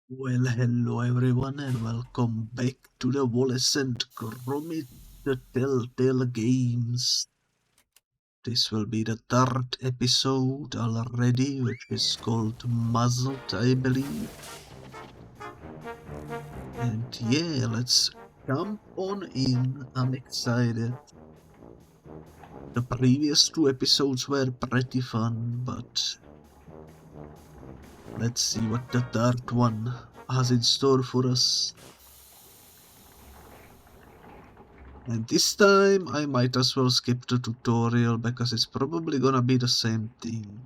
Well, hello everyone, and welcome back to the Wallace and Gromit, the Telltale Games. This will be the third episode already, which is called Muzzled, I believe. And yeah, let's jump on in. I'm excited. The previous two episodes were pretty fun, but let's see what the third one has in store for us. And this time I might as well skip the tutorial because it's probably gonna be the same thing.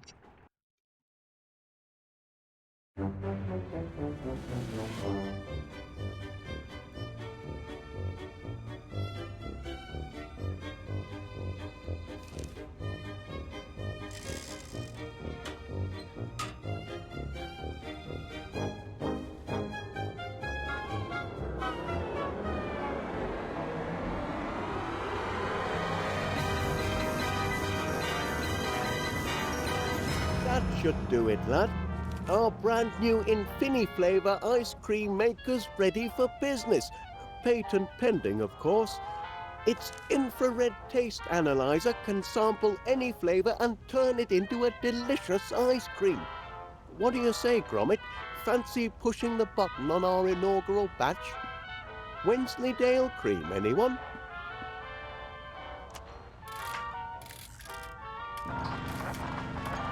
That should do it, lad. Our brand new Infini-flavour ice cream maker's ready for business. Patent pending, of course. Its infrared taste analyzer can sample any flavour and turn it into a delicious ice cream. What do you say, Gromit? Fancy pushing the button on our inaugural batch? Wensleydale cream, anyone?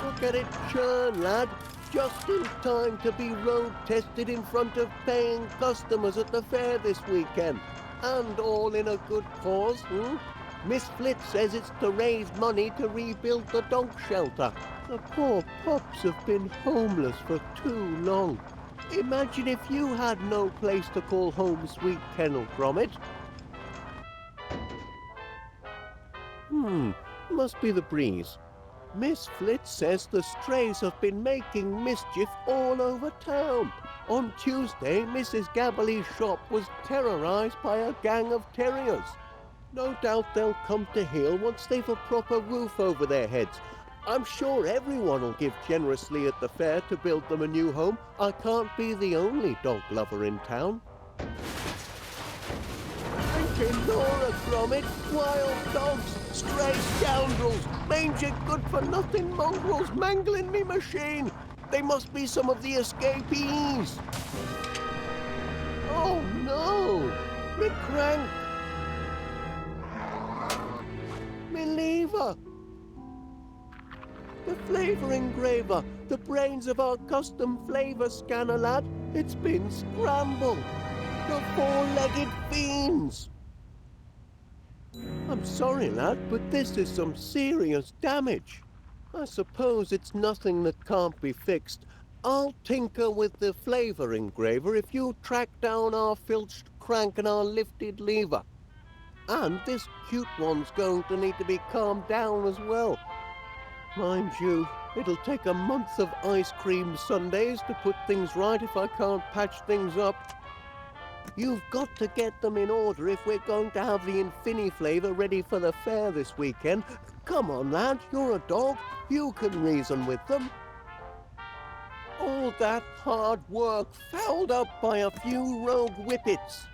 Look at it churn, lad. Just in time to be road tested in front of paying customers at the fair this weekend. And all in a good cause, Miss Flit says it's to raise money to rebuild the dog shelter. The poor pups have been homeless for too long. Imagine if you had no place to call home, sweet kennel, Gromit. Must be the breeze. Miss Flit says the strays have been making mischief all over town. On Tuesday, Mrs. Gabberly's shop was terrorised by a gang of terriers. No doubt they'll come to heel once they've a proper roof over their heads. I'm sure everyone will give generously at the fair to build them a new home. I can't be the only dog lover in town. Laura, Gromit, wild dogs, stray scoundrels, mangy good-for-nothing mongrels mangling me machine. They must be some of the escapees. Oh no, me crank, me lever. The flavour engraver, the brains of our custom flavour scanner, lad. It's been scrambled. The four-legged fiends. I'm sorry, lad, but this is some serious damage. I suppose it's nothing that can't be fixed. I'll tinker with the flavour engraver if you track down our filched crank and our lifted lever. And this cute one's going to need to be calmed down as well. Mind you, it'll take a month of ice cream sundaes to put things right if I can't patch things up. You've got to get them in order if we're going to have the Infini flavour ready for the fair this weekend. Come on, lad, you're a dog. You can reason with them. All that hard work fouled up by a few rogue whippets.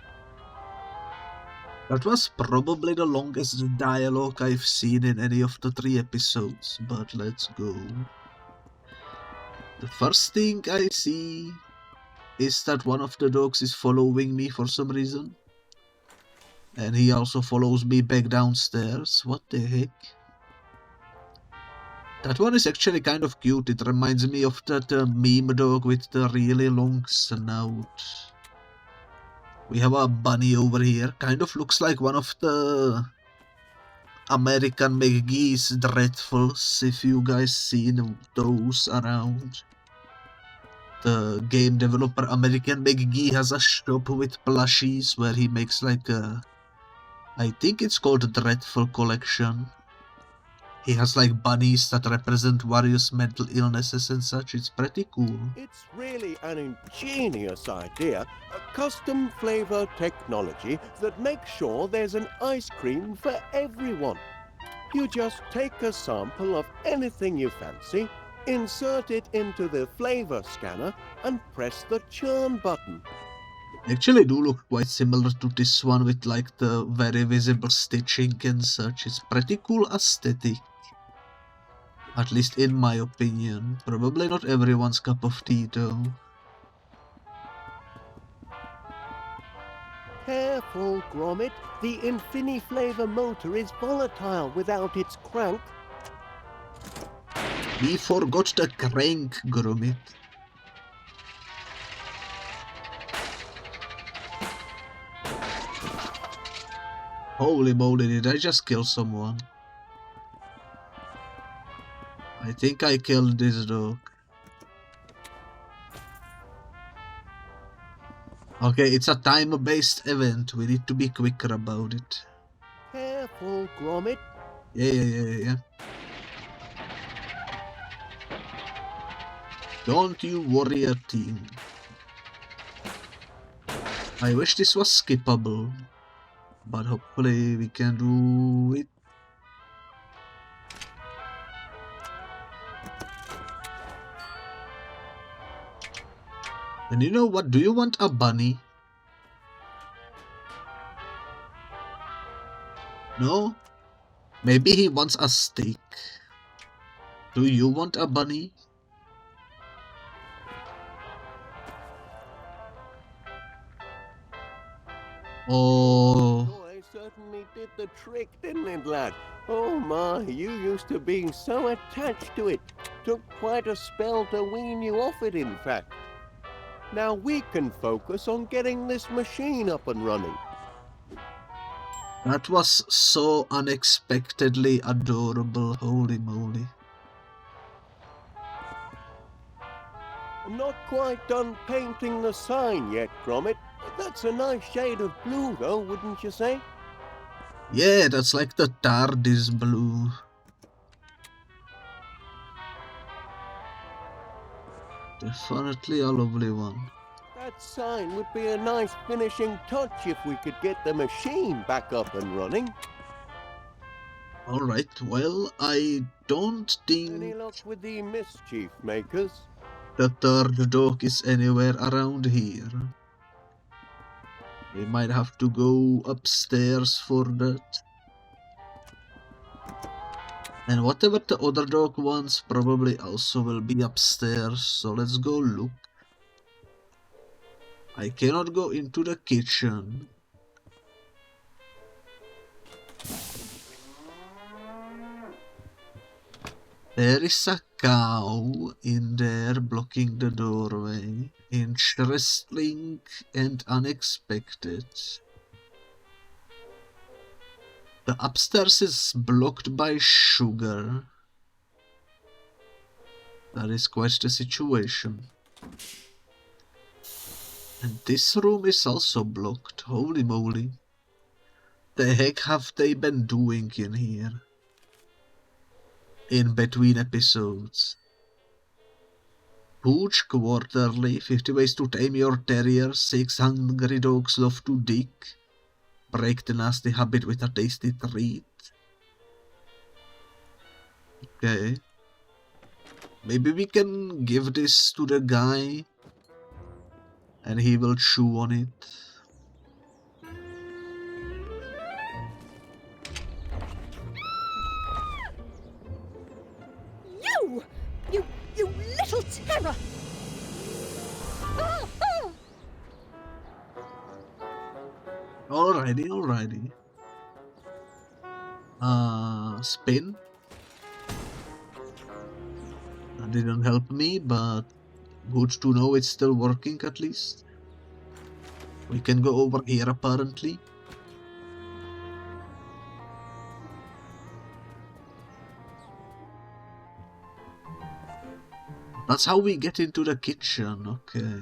That was probably the longest dialogue I've seen in any of the 3 episodes, but let's go. The first thing I see is that one of the dogs is following me for some reason. And he also follows me back downstairs. What the heck? That one is actually kind of cute. It reminds me of that meme dog with the really long snout. We have a bunny over here. Kind of looks like one of the American McGee's Dreadfuls, if you guys seen those around. The game developer American McGee has a shop with plushies where he makes like a... I think it's called Dreadful Collection. He has like bunnies that represent various mental illnesses and such. It's pretty cool. It's really an ingenious idea, a custom flavour technology that makes sure there's an ice cream for everyone. You just take a sample of anything you fancy, Insert it into the flavor scanner and press the churn button. Actually do look quite similar to this one with like the very visible stitching and such. It's pretty cool aesthetic. At least in my opinion. Probably not everyone's cup of tea though. Careful, Gromit. The Infini-flavor motor is volatile without its crank. We forgot the crank, Gromit. Holy moly, did I just kill someone? I think I killed this dog. Okay, it's a time-based event. We need to be quicker about it. Careful, Gromit. Yeah. Don't you worry a thing. I wish this was skippable, but hopefully we can do it. And you know what? Do you want a bunny? No? Maybe he wants a steak. Do you want a bunny? Oh. Boy certainly did the trick, didn't it, lad? Oh my, you used to be so attached to it. Took quite a spell to wean you off it, in fact. Now we can focus on getting this machine up and running. That was so unexpectedly adorable, holy moly. I'm not quite done painting the sign yet, Gromit. That's a nice shade of blue, though, wouldn't you say? Yeah, that's like the TARDIS blue. Definitely a lovely one. That sign would be a nice finishing touch if we could get the machine back up and running. Alright, well, I don't think Any luck with the mischief makers? the third dog is anywhere around here. We might have to go upstairs for that. And whatever the other dog wants probably also will be upstairs, so let's go look. I cannot go into the kitchen. There is a cow in there blocking the doorway. Interesting and unexpected. The upstairs is blocked by sugar. That is quite the situation. And this room is also blocked. Holy moly. The heck have they been doing in here? In between episodes. Pooch Quarterly, 50 ways to tame your terrier, 6 hungry dogs love to dig. Break the nasty habit with a tasty treat. Okay. Maybe we can give this to the guy and he will chew on it. You little terror! Ah, ah. Alrighty. Spin. That didn't help me, but good to know it's still working at least. We can go over here apparently. That's how we get into the kitchen, okay.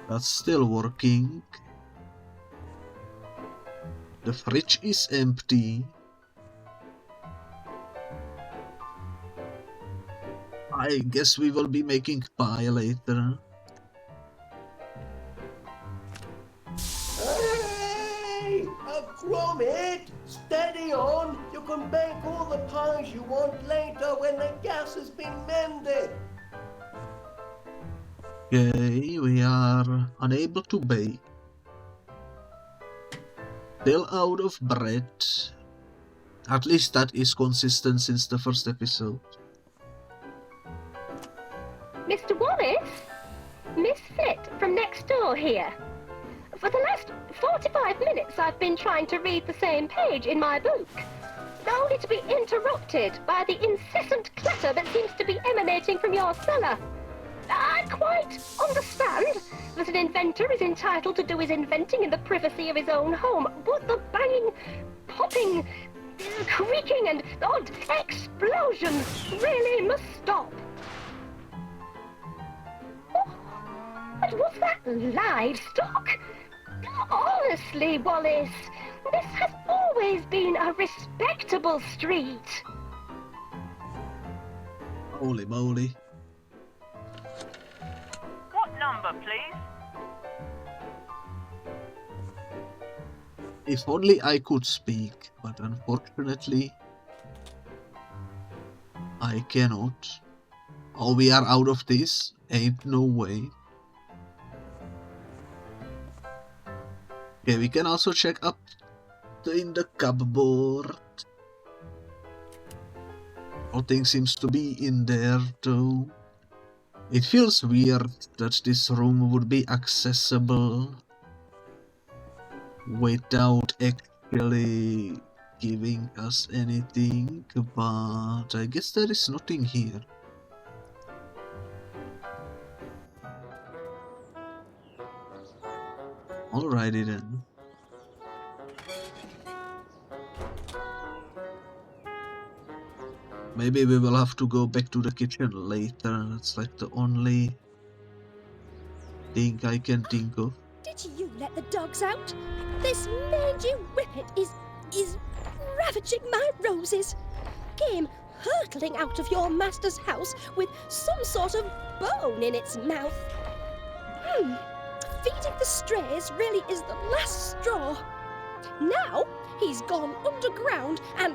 That's still working. The fridge is empty. I guess we will be making pie later. Hey! A Gromit, steady on. You can bake all the pies you want later when the gas has been mended. Okay, we are unable to bake. Still out of bread. At least that is consistent since the first episode. Mr. Wallace? Miss Fit from next door here. For the last 45 minutes I've been trying to read the same page in my book, only to be interrupted by the incessant clatter that seems to be emanating from your cellar. I quite understand that an inventor is entitled to do his inventing in the privacy of his own home, but the banging, popping, creaking and odd explosions really must stop. Oh, but was that livestock? Honestly, Wallace, this has always been a respectable street. Holy moly. What number, please? If only I could speak, but unfortunately I cannot. Oh, we are out of this? Ain't no way. Okay, we can also check up in the cupboard. Nothing seems to be in there though. It feels weird that this room would be accessible without actually giving us anything, but I guess there is nothing here. Alrighty then. Maybe we will have to go back to the kitchen later. That's like the only thing I can think of. Did you let the dogs out? This mangy whippet is ravaging my roses. Came hurtling out of your master's house with some sort of bone in its mouth. Feeding the strays really is the last straw. Now he's gone underground and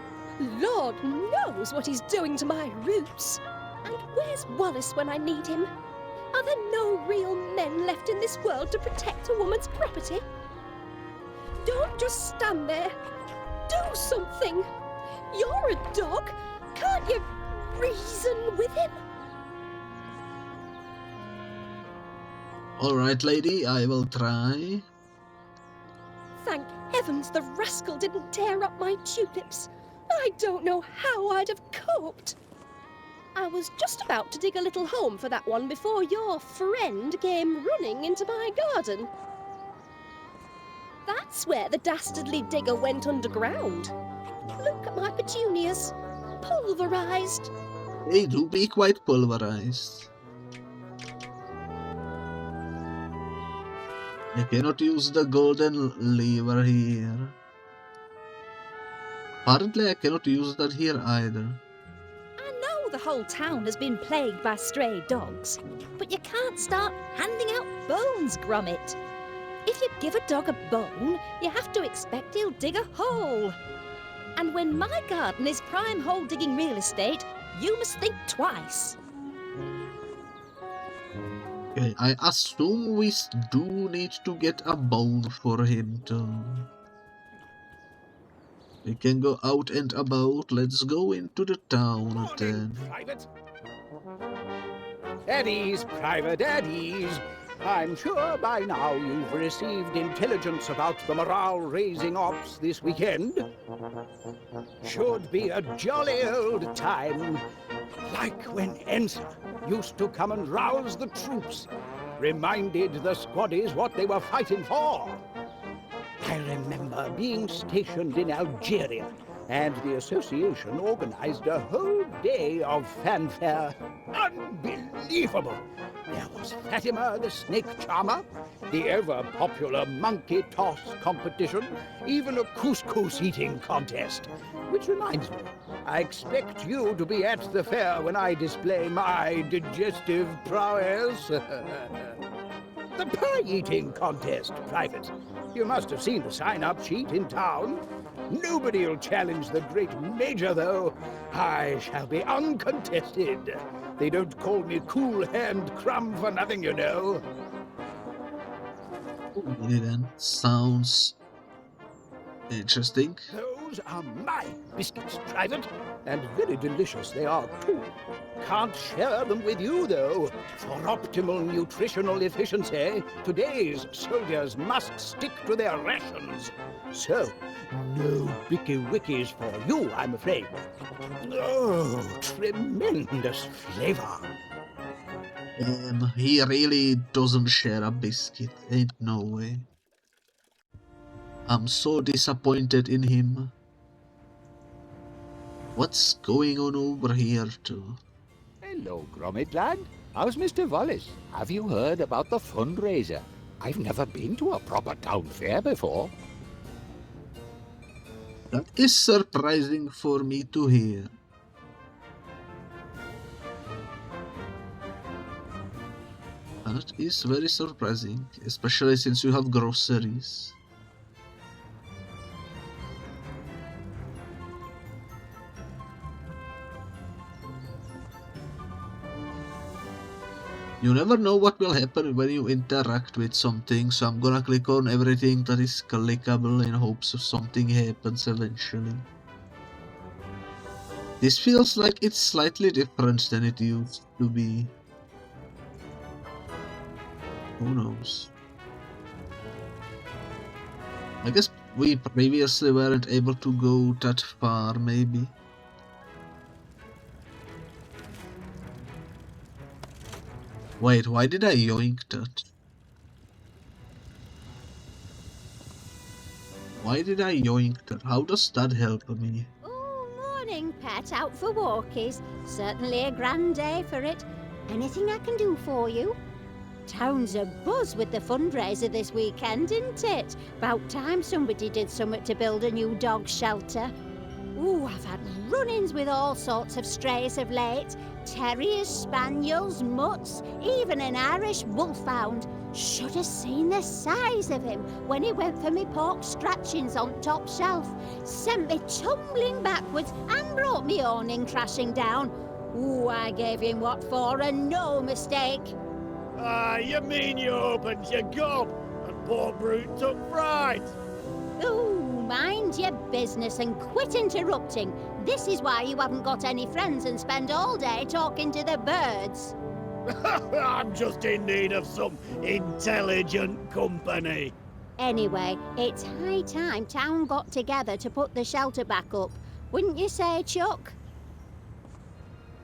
Lord knows what he's doing to my roots. And where's Wallace when I need him? Are there no real men left in this world to protect a woman's property? Don't just stand there. Do something. You're a dog. Can't you reason with him? Alright, lady, I will try. Thank heavens the rascal didn't tear up my tulips. I don't know how I'd have coped. I was just about to dig a little home for that one before your friend came running into my garden. That's where the dastardly digger went underground. Look at my petunias. Pulverized. They do be quite pulverized. I cannot use the golden lever here. Apparently I cannot use that here either. I know the whole town has been plagued by stray dogs, but you can't start handing out bones, Gromit. If you give a dog a bone, you have to expect he'll dig a hole. And when my garden is prime hole-digging real estate, you must think twice. Okay, I assume we do need to get a bone for him too. We can go out and about. Let's go into the town then. Private. At ease, Private, at ease. I'm sure by now you've received intelligence about the morale-raising ops this weekend. Should be a jolly old time, like when Ensa used to come and rouse the troops, reminded the squaddies what they were fighting for. I remember being stationed in Algeria, and the association organized a whole day of fanfare. Unbelievable! There was Fatima the snake charmer, the ever-popular monkey toss competition, even a couscous eating contest. Which reminds me, I expect you to be at the fair when I display my digestive prowess. The pie eating contest, Private. You must have seen the sign-up sheet in town. Nobody'll challenge the great Major, though. I shall be uncontested. They don't call me Cool Hand Crumb for nothing, you know. Okay then, sounds interesting. Those are my biscuits, Private, and very delicious they are, too. Can't share them with you, though. For optimal nutritional efficiency, today's soldiers must stick to their rations. So, no Bicky Wickies for you, I'm afraid. Oh, tremendous flavor. He really doesn't share a biscuit, ain't no way. I'm so disappointed in him. What's going on over here too? Hello, Gromit lad. How's Mr. Wallace? Have you heard about the fundraiser? I've never been to a proper town fair before. That is surprising for me to hear. That is very surprising, especially since you have groceries. You never know what will happen when you interact with something, so I'm gonna click on everything that is clickable in hopes of something happens eventually. This feels like it's slightly different than it used to be. Who knows? I guess we previously weren't able to go that far, maybe. Wait, why did I yoink that? Why did I yoink that? How does that help me? Oh, morning, pet. Out for walkies. Certainly a grand day for it. Anything I can do for you? Town's abuzz with the fundraiser this weekend, isn't it? About time somebody did something to build a new dog shelter. Ooh, I've had run-ins with all sorts of strays of late. Terriers, spaniels, mutts, even an Irish wolfhound. Should have seen the size of him when he went for me pork scratchings on top shelf. Sent me tumbling backwards and brought me awning crashing down. Ooh, I gave him what for, and no mistake. You mean you opened your gob and poor brute took fright? Ooh, mind your business and quit interrupting. This is why you haven't got any friends and spend all day talking to the birds. I'm just in need of some intelligent company. Anyway, it's high time town got together to put the shelter back up. Wouldn't you say, Chuck?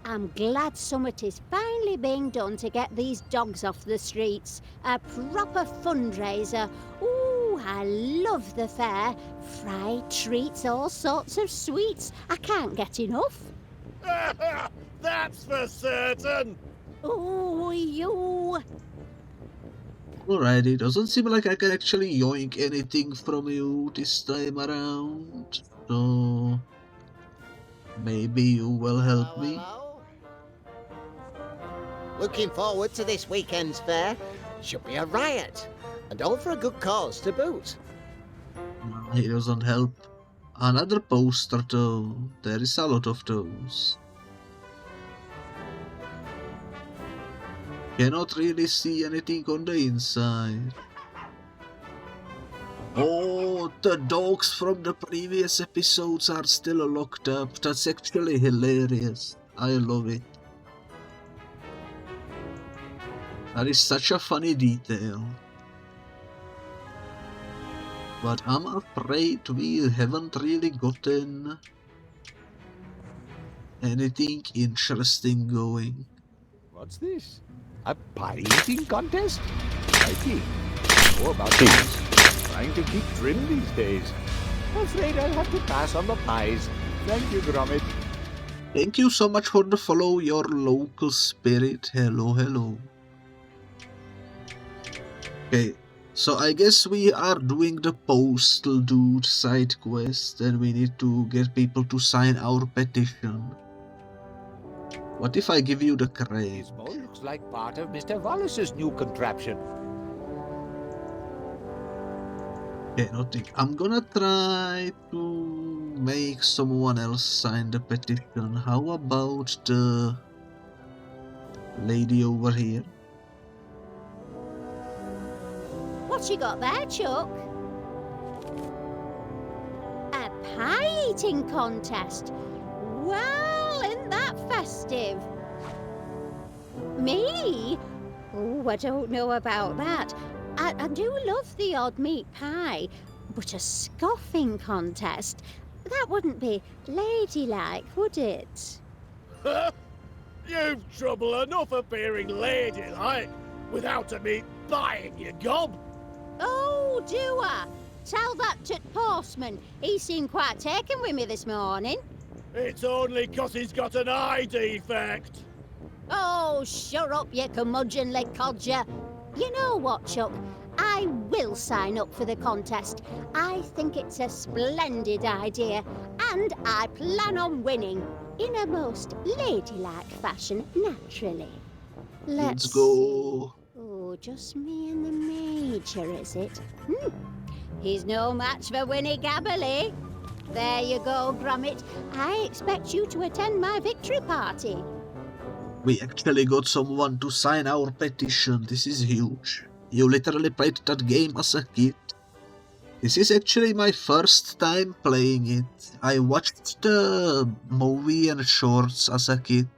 I'm glad summit is finally being done to get these dogs off the streets. A proper fundraiser. Ooh, I love the fair. Fried treats, all sorts of sweets. I can't get enough. That's for certain. Ooh, you. Alrighty, doesn't seem like I can actually yoink anything from you this time around. So maybe you will help me. Hello? Looking forward to this weekend's fair. Should be a riot. And all for a good cause to boot. No, he doesn't help. Another poster though. There is a lot of those. Cannot really see anything on the inside. Oh, the dogs from the previous episodes are still locked up. That's actually hilarious. I love it. That is such a funny detail. But I'm afraid we haven't really gotten anything interesting going. What's this? A pie eating contest? Crikey. How about these? Trying to keep trim these days. Afraid I'll have to pass on the pies. Thank you, Gromit. Thank you so much for the follow, your local spirit. Hello, hello. Okay, so I guess we are doing the postal dude side quest and we need to get people to sign our petition. What if I give you the crane? This bowl looks like part of Mr. Wallace's new contraption. Okay, nothing. I'm gonna try to make someone else sign the petition. How about the lady over here? What you got there, Chuck? A pie eating contest. Well, isn't that festive? Me? Oh, I don't know about that. I do love the odd meat pie, but a scoffing contest, that wouldn't be ladylike, would it? You've trouble enough appearing ladylike without a meat pie in your gob. Oh, do I? Tell that to the postman. He seemed quite taken with me this morning. It's only 'cause he's got an eye defect. Oh, shut up, you curmudgeonly codger. You know what, Chuck? I will sign up for the contest. I think it's a splendid idea, and I plan on winning in a most ladylike fashion, naturally. Let's go. See. Oh, just me and the Major, is it? He's no match for Winnie Gabberly. There you go, Gromit. I expect you to attend my victory party. We actually got someone to sign our petition. This is huge. You literally played that game as a kid. This is actually my first time playing it. I watched the movie and shorts as a kid,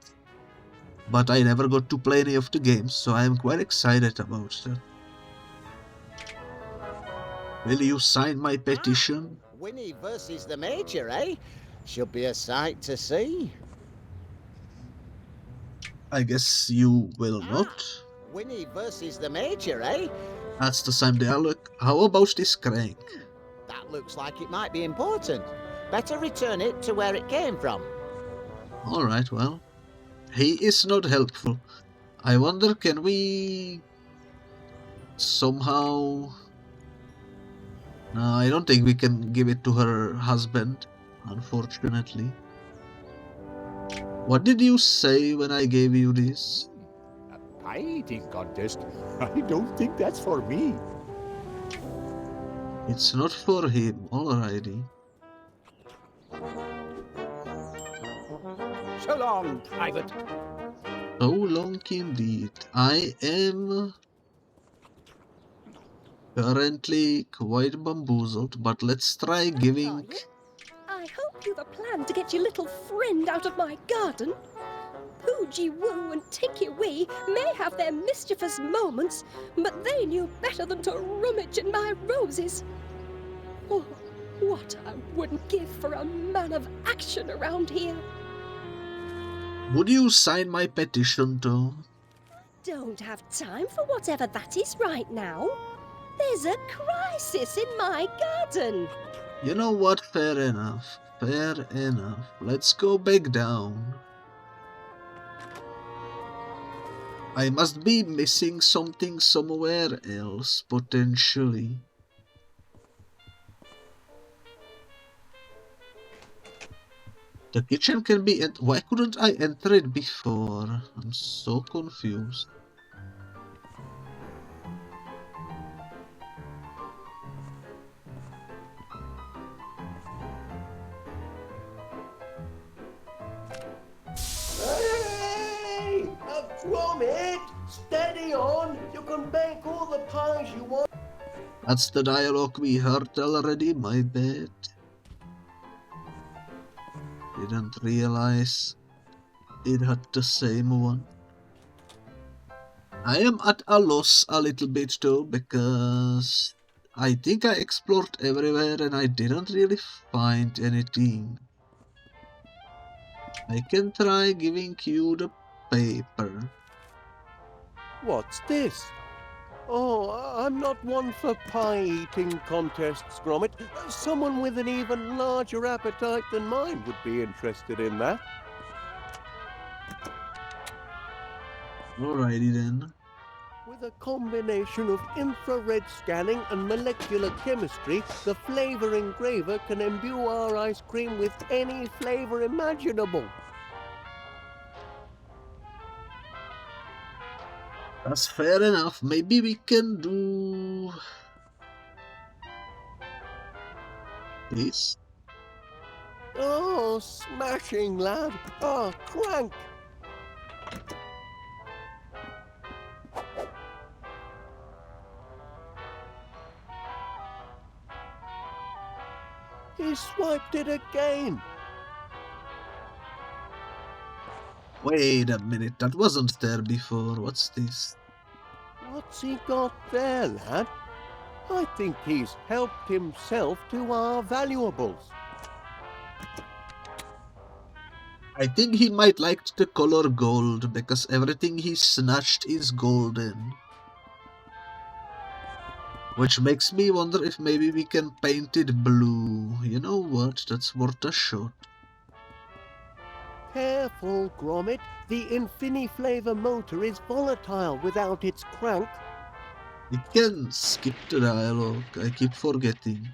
but I never got to play any of the games, so I am quite excited about that. Will you sign my petition? Winnie versus the Major, eh? Should be a sight to see. I guess you will not. Winnie versus the Major, eh? That's the same dialogue. How about this crank? That looks like it might be important. Better return it to where it came from. Alright, well. He is not helpful. I wonder, can we somehow... No, I don't think we can give it to her husband, unfortunately. What did you say when I gave you this? A pie eating contest? I don't think that's for me. It's not for him, alrighty. So long, Private. So long indeed. I am currently quite bamboozled, but let's try giving... I hope you've a plan to get your little friend out of my garden. Poogie Woo and Tinky Wee may have their mischievous moments, but they knew better than to rummage in my roses. Oh, what I wouldn't give for a man of action around here. Would you sign my petition though? Don't have time for whatever that is right now. There's a crisis in my garden. You know what? Fair enough. Fair enough. Let's go back down. I must be missing something somewhere else, potentially. The kitchen can be... Why couldn't I enter it before? I'm so confused. Hey! Gromit! Steady on! You can bake all the pies you want. That's the dialogue we heard already, my bad. Didn't realize it had the same one. I am at a loss a little bit though, because I think I explored everywhere and I didn't really find anything. I can try giving you the paper. What's this? Oh, I'm not one for pie-eating contests, Gromit. Someone with an even larger appetite than mine would be interested in that. Alrighty then. With a combination of infrared scanning and molecular chemistry, the flavor engraver can imbue our ice cream with any flavor imaginable. That's fair enough. Maybe we can do... Please? Oh, smashing, lad. Oh, crank. He swiped it again. Wait a minute, that wasn't there before. What's this? What's he got there, lad? I think he's helped himself to our valuables. I think he might like the color gold, because everything he snatched is golden. Which makes me wonder if maybe we can paint it blue. You know what? That's worth a shot. Careful, Gromit. The Infini-Flavor motor is volatile without its crank. We can skip the dialogue. I keep forgetting.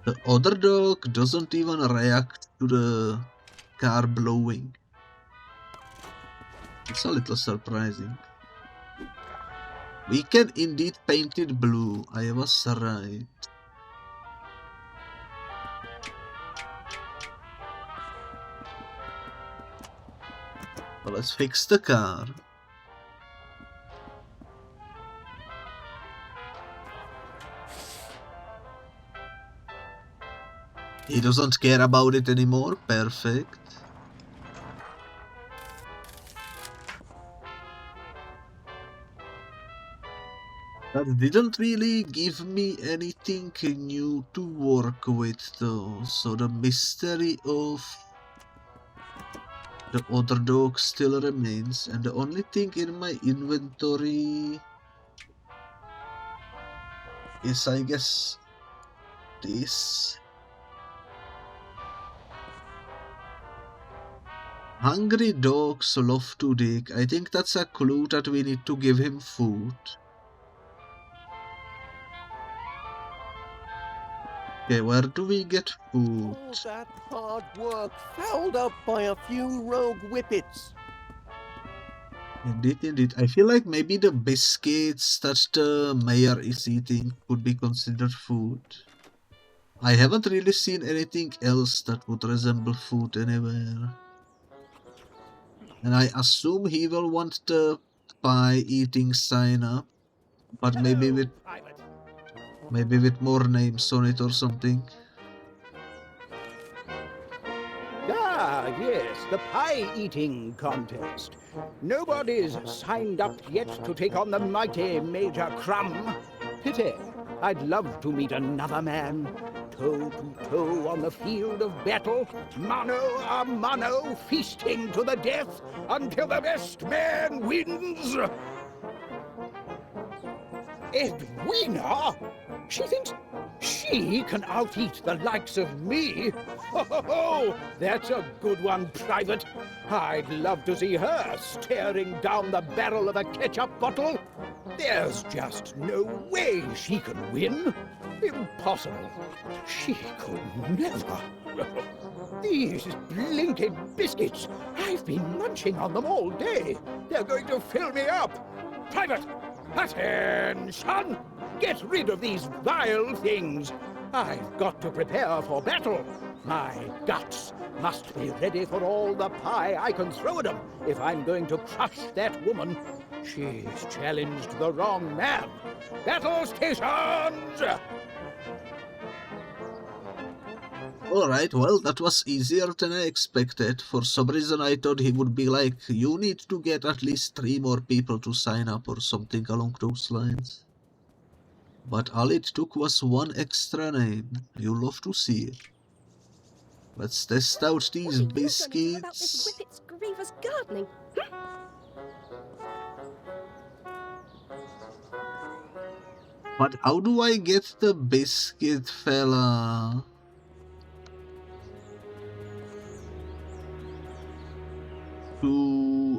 The other dog doesn't even react to the car blowing. It's a little surprising. We can indeed paint it blue. I was right. Well, let's fix the car. He doesn't care about it anymore. Perfect. That didn't really give me anything new to work with though. So the mystery of the other dog still remains, and the only thing in my inventory is, I guess, this. Hungry dogs love to dig. I think that's a clue that we need to give him food. Okay, where do we get food? All that hard work fouled up by a few rogue whippets. Indeed, indeed. I feel like maybe the biscuits that the mayor is eating could be considered food. I haven't really seen anything else that would resemble food anywhere. And I assume he will want the pie eating sign up, but maybe with more names on it or something. Ah, yes, the pie-eating contest. Nobody's signed up yet to take on the mighty Major Crumb. Pity. I'd love to meet another man. Toe to toe on the field of battle, mano a mano, feasting to the death until the best man wins. Edwina? She thinks she can out-eat the likes of me? Oh, that's a good one, Private. I'd love to see her staring down the barrel of a ketchup bottle. There's just no way she can win. Impossible. She could never. These blinking biscuits. I've been munching on them all day. They're going to fill me up. Private, attention! Get rid of these vile things. I've got to prepare for battle. My guts must be ready for all the pie I can throw at them if I'm going to crush that woman. She's challenged the wrong man. Battle stations! Alright, well, that was easier than I expected. For some reason I thought he would be like, you need to get at least 3 more people to sign up or something along those lines. But all it took was 1 extra name. You love to see it. Let's test out these biscuits. About this Whippet's grievous gardening. But how do I get the biscuit fella?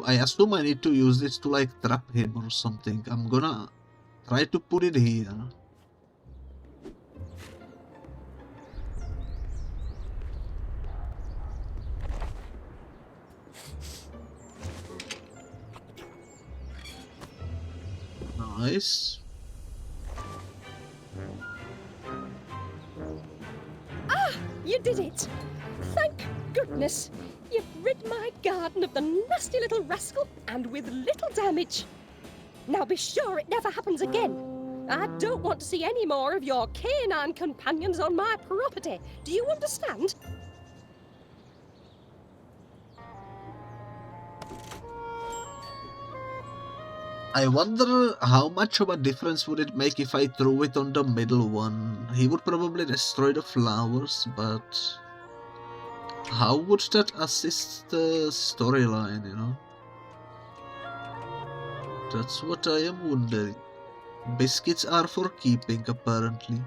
I assume I need to use this to like trap him or something. I'm gonna try to put it here. Nice. Ah, you did it! Thank goodness! You've rid my garden of the nasty little rascal and with little damage. Now be sure it never happens again. I don't want to see any more of your canine companions on my property. Do you understand? I wonder how much of a difference would it make if I threw it on the middle one. He would probably destroy the flowers, but how would that assist the storyline, you know? That's what I am wondering. Biscuits are for keeping, apparently.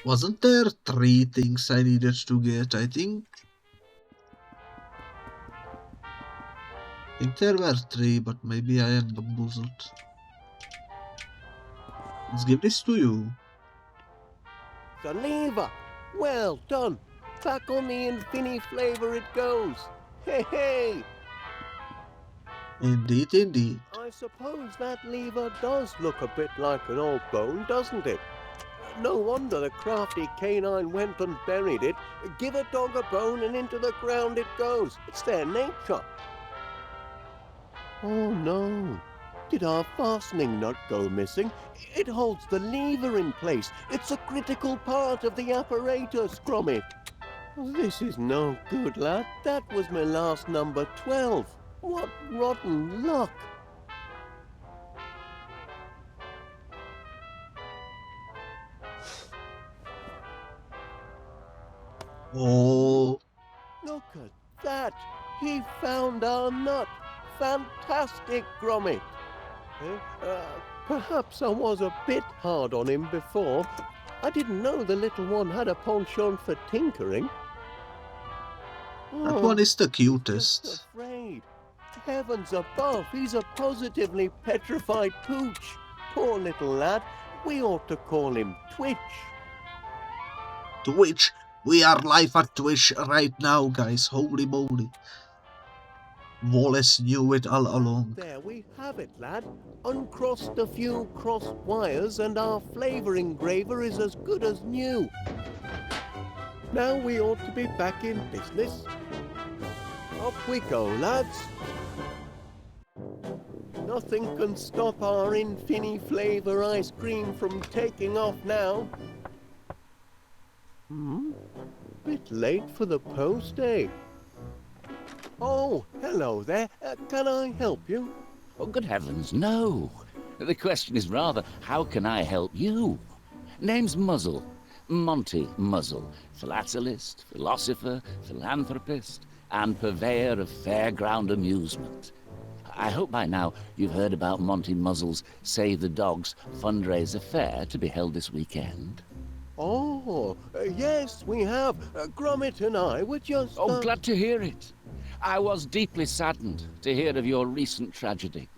Wasn't there 3 things I needed to get, I think? I think there were 3, but maybe I am bamboozled. Let's give this to you. The lever! Well done! Back on the Infini flavor it goes! Hey, hey! Indeed, indeed. I suppose that lever does look a bit like an old bone, doesn't it? No wonder the crafty canine went and buried it. Give a dog a bone and into the ground it goes. It's their nature. Oh no. Did our fastening nut go missing? It holds the lever in place. It's a critical part of the apparatus, Gromit. This is no good, lad. That was my last number 12. What rotten luck. Oh. Look at that! He found our nut! Fantastic, Gromit! Perhaps I was a bit hard on him before. I didn't know the little one had a penchant for tinkering. That one is the cutest. Just afraid. Heavens above, he's a positively petrified pooch. Poor little lad. We ought to call him Twitch. Twitch? We are live at Twitch right now, guys. Holy moly. Wallace knew it all along. There we have it, lad. Uncrossed a few crossed wires and our flavor engraver is as good as new. Now we ought to be back in business. Up we go, lads. Nothing can stop our Infini flavor ice cream from taking off now. Bit late for the post, eh? Oh, hello there. Can I help you? Oh, good heavens, no. The question is rather, how can I help you? Name's Muzzle. Monty Muzzle. Philatelist, philosopher, philanthropist, and purveyor of fairground amusement. I hope by now you've heard about Monty Muzzle's Save the Dogs fundraiser fair to be held this weekend. Oh, yes, we have. Gromit and I were just... Oh, glad to hear it. I was deeply saddened to hear of your recent tragedy,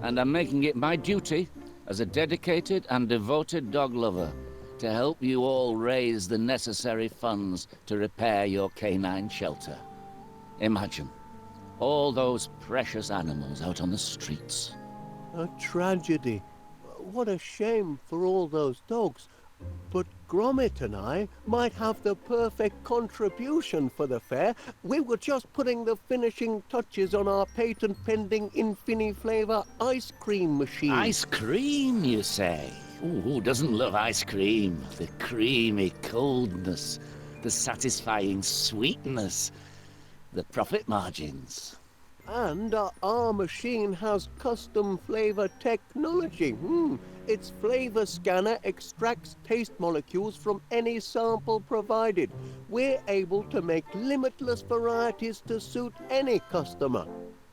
and I'm making it my duty, as a dedicated and devoted dog lover, to help you all raise the necessary funds to repair your canine shelter. Imagine, all those precious animals out on the streets. A tragedy. What a shame for all those dogs. But Gromit and I might have the perfect contribution for the fair. We were just putting the finishing touches on our patent-pending Infini flavor ice cream machine. Ice cream, you say? Ooh, who doesn't love ice cream? The creamy coldness, the satisfying sweetness, the profit margins. And our machine has custom flavor technology. Its flavor scanner extracts taste molecules from any sample provided. We're able to make limitless varieties to suit any customer.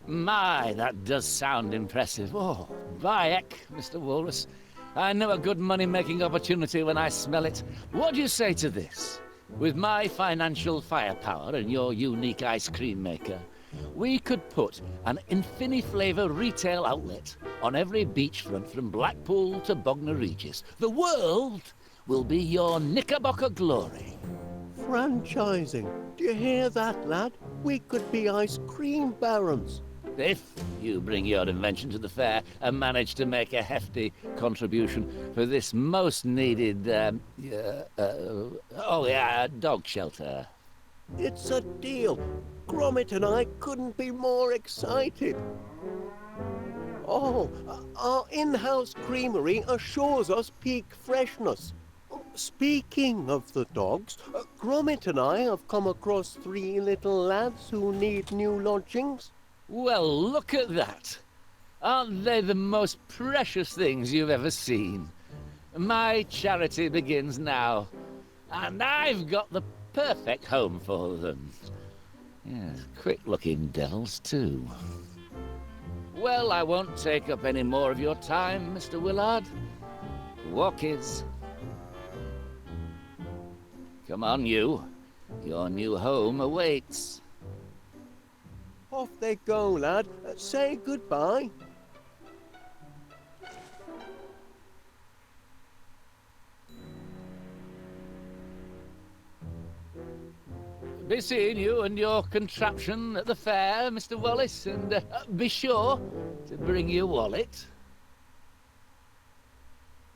My, that does sound impressive. Oh, Bayek, Mr. Walrus. I know a good money-making opportunity when I smell it. What do you say to this? With my financial firepower and your unique ice cream maker, we could put an Infini flavor retail outlet on every beachfront from Blackpool to Bognor Regis. The world will be your Knickerbocker glory. franchising. Do you hear that, lad? We could be ice cream barons. If you bring your invention to the fair and manage to make a hefty contribution for this most needed, dog shelter. It's a deal. Gromit and I couldn't be more excited. Oh, our in-house creamery assures us peak freshness. Speaking of the dogs, Gromit and I have come across 3 little lads who need new lodgings. Well, look at that. Aren't they the most precious things you've ever seen? My charity begins now, and I've got the perfect home for them. Yes, quick-looking devils, too. Well, I won't take up any more of your time, Mr. Willard. Walk is. Come on, you. Your new home awaits. Off they go, lad. Say goodbye. Be seeing you and your contraption at the fair, Mr. Wallace, and be sure to bring your wallet.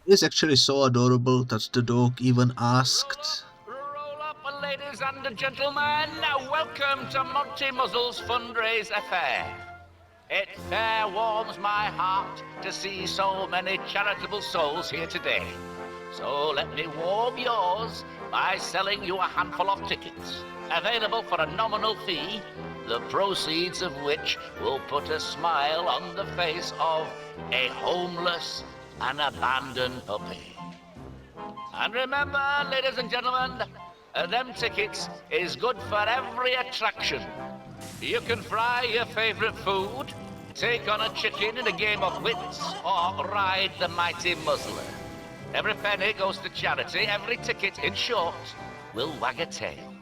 It's actually so adorable that the dog even asked. Roll up, ladies and gentlemen. Welcome to Monty Muzzle's fundraise affair. It fair warms my heart to see so many charitable souls here today. So let me warm yours by selling you a handful of tickets, available for a nominal fee, the proceeds of which will put a smile on the face of a homeless and abandoned puppy. And remember, ladies and gentlemen, them tickets is good for every attraction. You can fry your favorite food, take on a chicken in a game of wits, or ride the mighty Muzzler. Every penny goes to charity, every ticket, in short, will wag a tail.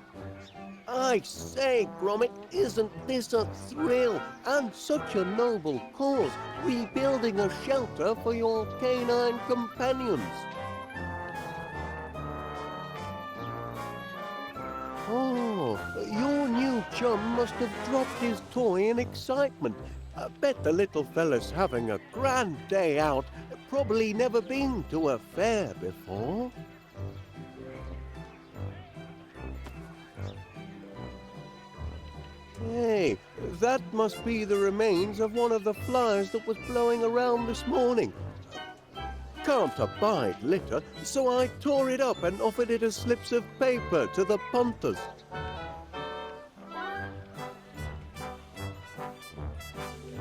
I say, Gromit, isn't this a thrill? And such a noble cause, rebuilding a shelter for your canine companions. Oh, your new chum must have dropped his toy in excitement. I bet the little fella's having a grand day out. Probably never been to a fair before. Hey, that must be the remains of one of the flies that was blowing around this morning. Can't abide litter, so I tore it up and offered it as slips of paper to the punters.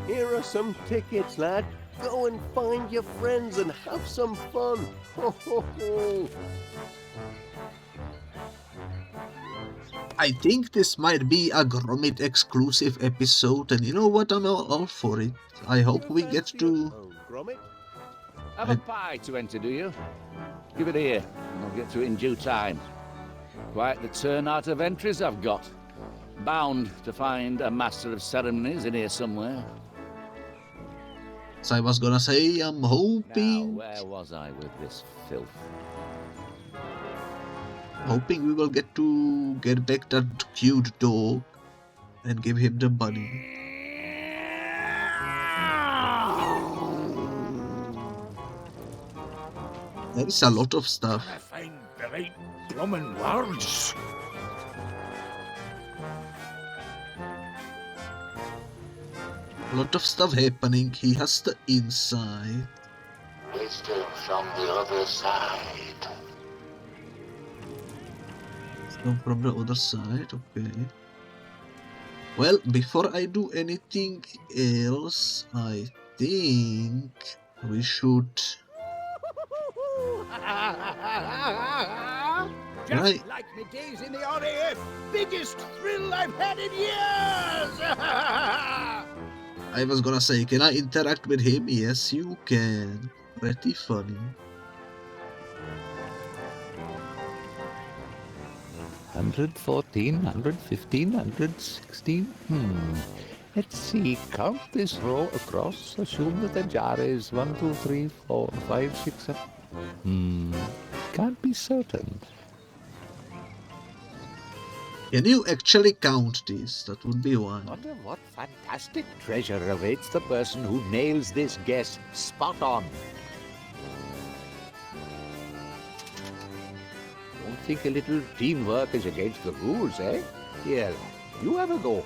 Here are some tickets, lad. Go and find your friends and have some fun. Ho, ho, ho. I think this might be a Gromit exclusive episode, and you know what, I'm all for it. I hope we get to... Have a pie to enter, do you? Give it here, and I'll get to it in due time. Quite the turnout of entries I've got. Bound to find a master of ceremonies in here somewhere. So I was gonna say, I'm hoping... Now, where was I with this filth? Hoping we will get to get back that cute dog and give him the bunny. There is a lot of stuff. I find the right bloomin' words. A lot of stuff happening. He has the inside. Wisdom from the other side. From the other side, okay. Well, before I do anything else, I think we should... Just like my days in the RAF, biggest thrill I've had in years! I was gonna say, can I interact with him? Yes, you can. Pretty funny. 114, 115, 116. Let's see. Count this row across. Assume that the jar is 1, 2, 3, 4, 5, 6, 7. Can't be certain. Can you actually count these? That would be one. Wonder what fantastic treasure awaits the person who nails this guess spot on. Don't think a little teamwork is against the rules, eh? Here, you have a go.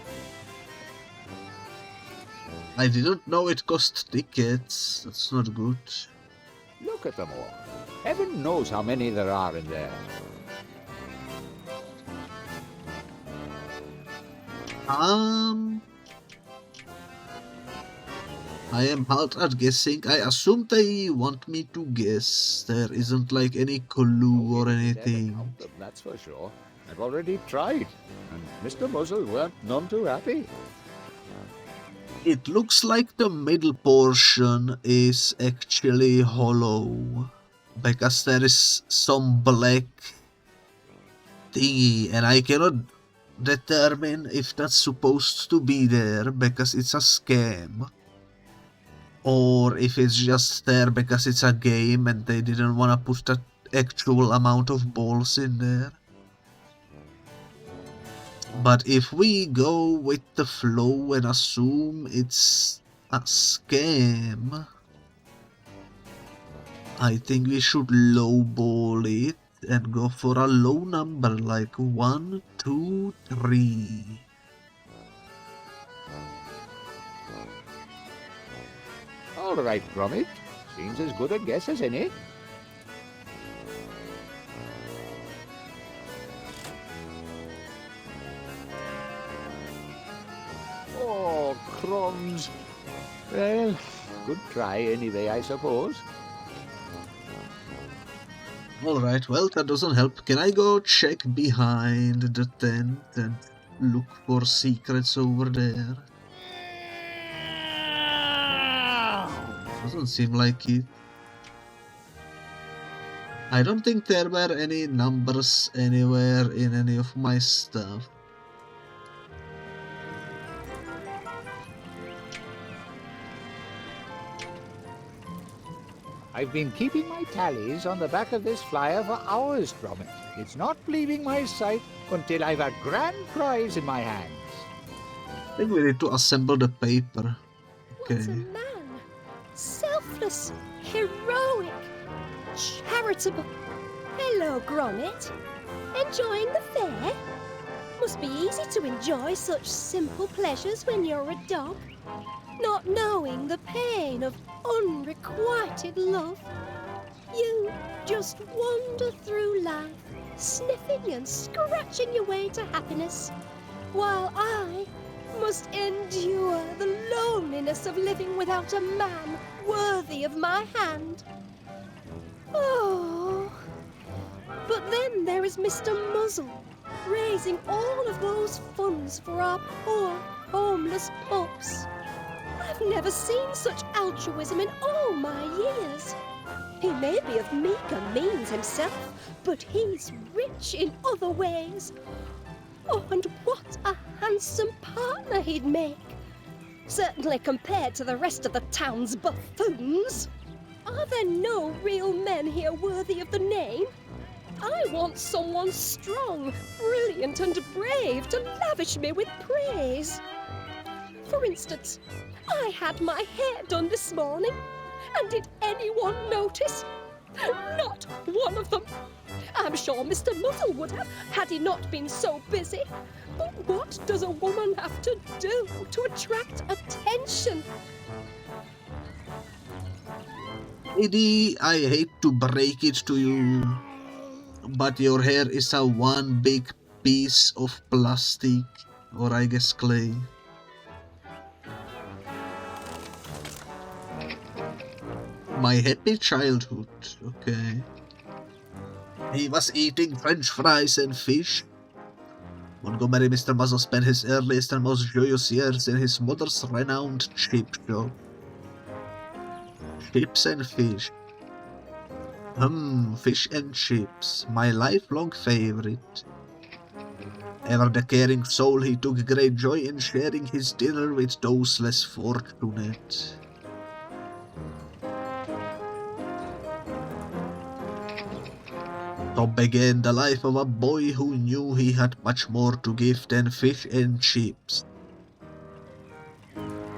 I didn't know it cost tickets. That's not good. Look at them all. Heaven knows how many there are in there. I am hard at guessing. I assume they want me to guess. There isn't like any clue or anything. That's for sure. I've already tried, and Mr. Muzzle weren't none too happy. It looks like the middle portion is actually hollow, because there is some black thingy, and I cannot determine if that's supposed to be there because it's a scam, or if it's just there because it's a game and they didn't want to put the actual amount of balls in there. But if we go with the flow and assume it's a scam, I think we should lowball it and go for a low number like 1, 2, 3. All right, Gromit. Seems as good a guess as any. Oh, crumbs. Well, good try anyway, I suppose. Alright, well, that doesn't help. Can I go check behind the tent and look for secrets over there? Doesn't seem like it. I don't think there were any numbers anywhere in any of my stuff. I've been keeping my tallies on the back of this flyer for hours, Gromit. It's not leaving my sight until I've a grand prize in my hands. I think we need to assemble the paper. What a man! Selfless, heroic, charitable. Hello, Gromit. Enjoying the fair? Must be easy to enjoy such simple pleasures when you're a dog, not knowing the pain of unrequited love. You just wander through life, sniffing and scratching your way to happiness, while I must endure the loneliness of living without a man worthy of my hand. Oh, but then there is Mr. Muzzle, raising all of those funds for our poor, homeless pups. I've never seen such altruism in all my years. He may be of meager means himself, but he's rich in other ways. Oh, and what a handsome partner he'd make. Certainly compared to the rest of the town's buffoons. Are there no real men here worthy of the name? I want someone strong, brilliant and brave to lavish me with praise. For instance, I had my hair done this morning, and did anyone notice? Not one of them. I'm sure Mr. Muzzle would have, had he not been so busy. But what does a woman have to do to attract attention? Lady, I hate to break it to you, but your hair is a one big piece of plastic, or I guess clay. My happy childhood, okay. He was eating French fries and fish. Montgomery Mr. Muzzle spent his earliest and most joyous years in his mother's renowned chip shop. Chips and fish. Fish and chips, my lifelong favorite. Ever the caring soul, he took great joy in sharing his dinner with those less fortunate. So began the life of a boy who knew he had much more to give than fish and chips.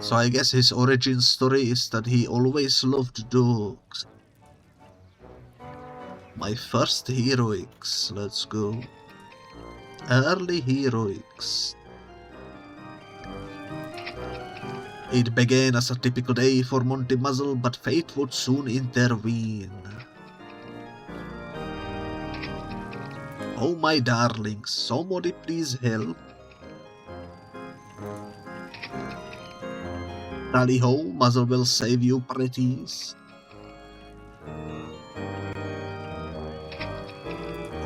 So I guess his origin story is that he always loved dogs. My first heroics, let's go. Early heroics. It began as a typical day for Monty Muzzle, but fate would soon intervene. Oh my darlings, somebody please help. Tally ho, Muzzle will save you pretties.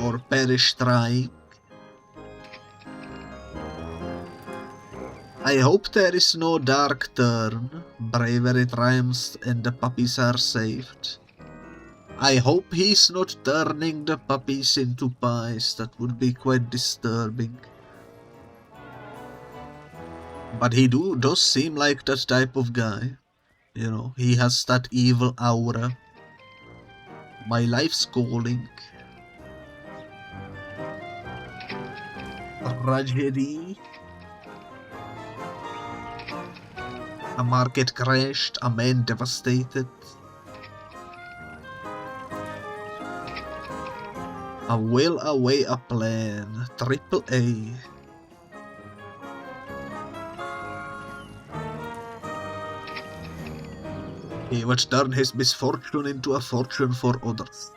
Or perish trying. I hope there is no dark turn. Bravery triumphs and the puppies are saved. I hope he's not turning the puppies into pies. That would be quite disturbing. But he does seem like that type of guy. You know, he has that evil aura. My life's calling. Tragedy. A market crashed, a man devastated. A will away a plan, triple A. He would turn his misfortune into a fortune for others.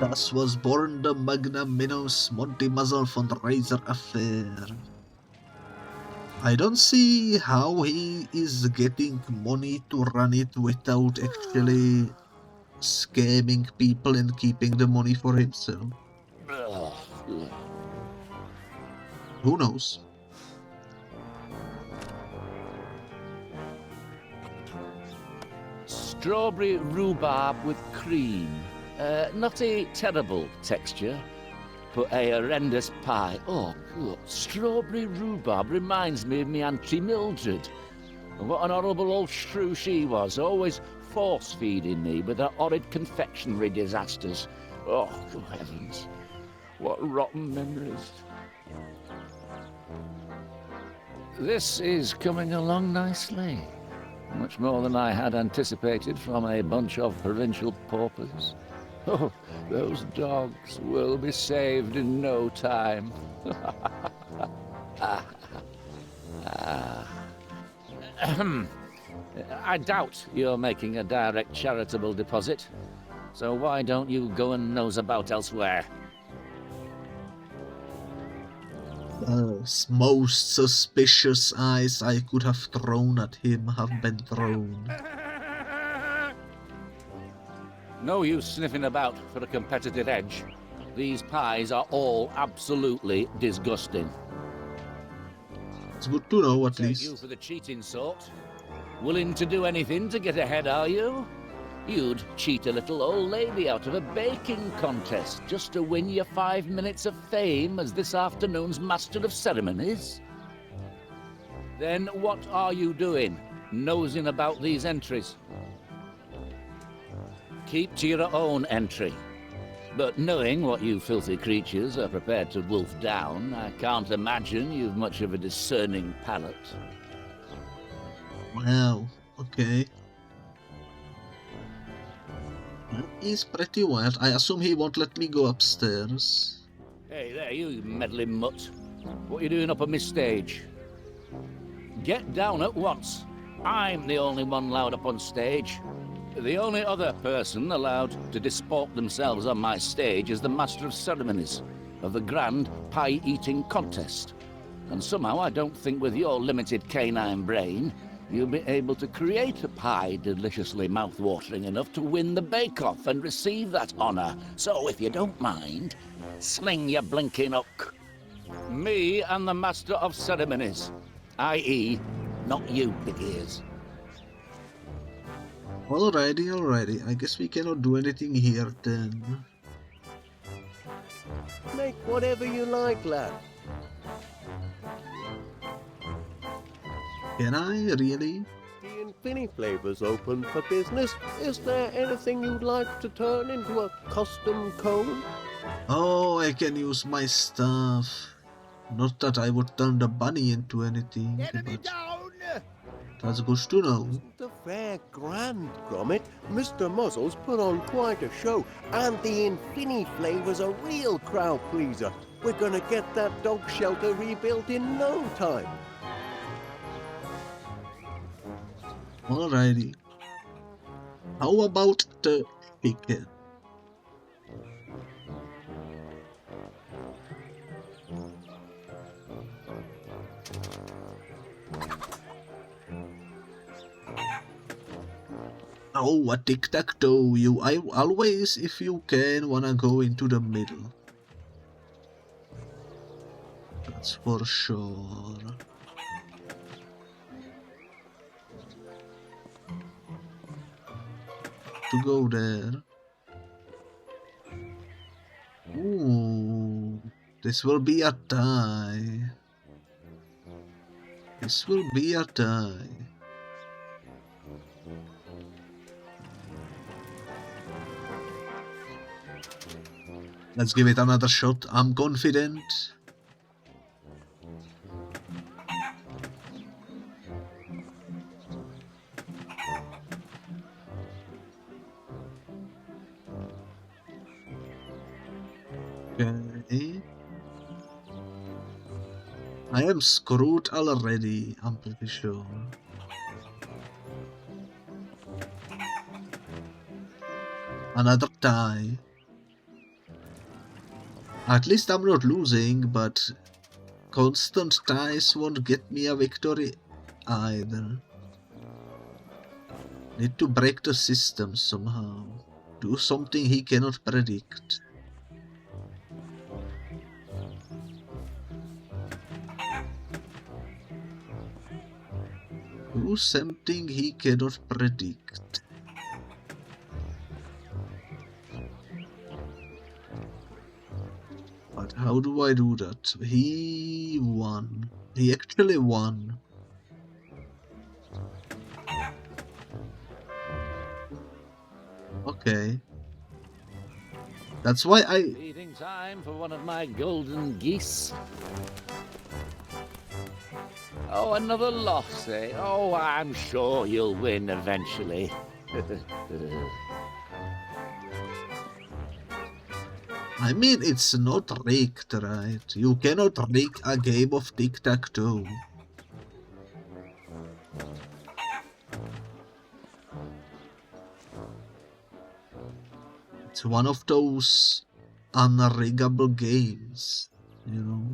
Thus was born the magnanimous Monty Muzzle fundraiser affair. I don't see how he is getting money to run it without actually scamming people and keeping the money for himself. Who knows? Strawberry rhubarb with cream. Not a terrible texture, but a horrendous pie. Oh, look, strawberry rhubarb reminds me of me Auntie Mildred. What an horrible old shrew she was, always force-feeding me with her horrid confectionery disasters. Oh, good heavens. What rotten memories. This is coming along nicely. Much more than I had anticipated from a bunch of provincial paupers. Oh, those dogs will be saved in no time. I doubt you're making a direct charitable deposit, so why don't you go and nose about elsewhere? Most suspicious eyes I could have thrown at him have been thrown. No use sniffing about for a competitive edge. These pies are all absolutely disgusting. It's good to know, at least. You for the cheating sort. Willing to do anything to get ahead, are you? You'd cheat a little old lady out of a baking contest just to win your 5 minutes of fame as this afternoon's Master of Ceremonies? Then what are you doing, nosing about these entries? Keep to your own entry. But knowing what you filthy creatures are prepared to wolf down, I can't imagine you've much of a discerning palate. Wow, okay. He's pretty wild. I assume he won't let me go upstairs. Hey there, you meddling mutt. What are you doing up on my stage? Get down at once. I'm the only one allowed up on stage. The only other person allowed to disport themselves on my stage is the Master of Ceremonies of the Grand Pie-Eating Contest. And somehow I don't think with your limited canine brain, you'll be able to create a pie deliciously mouth-watering enough to win the bake-off and receive that honour. So if you don't mind, sling your blinking hook. Me and the Master of Ceremonies, i.e., not you, big ears. Alrighty. I guess we cannot do anything here then. Make whatever you like, lad. Can I really? The Infiniflavor's open for business. Is there anything you'd like to turn into a custom cone? Oh, I can use my stuff. Not that I would turn the bunny into anything, but that's good to know. The fair grand, Gromit. Mr. Muzzle's put on quite a show, and the Infiniflavor's a real crowd pleaser. We're gonna get that dog shelter rebuilt in no time. Alrighty. How about the chicken? Oh, a tic-tac-toe. I always, if you can, wanna go into the middle. That's for sure. To go there. Ooh, this will be a tie. This will be a tie. Let's give it another shot. I'm confident. Okay. I am screwed already, I'm pretty sure. Another tie. At least I'm not losing, but constant ties won't get me a victory either. Need to break the system somehow. Do something he cannot predict. Do something he cannot predict. But how do I do that? He won. He actually won. Okay. That's why Feeding time for one of my golden geese. Oh, another loss, eh? Oh, I'm sure you'll win eventually. I mean, it's not rigged, right? You cannot rig a game of tic-tac-toe. It's one of those unriggable games, you know?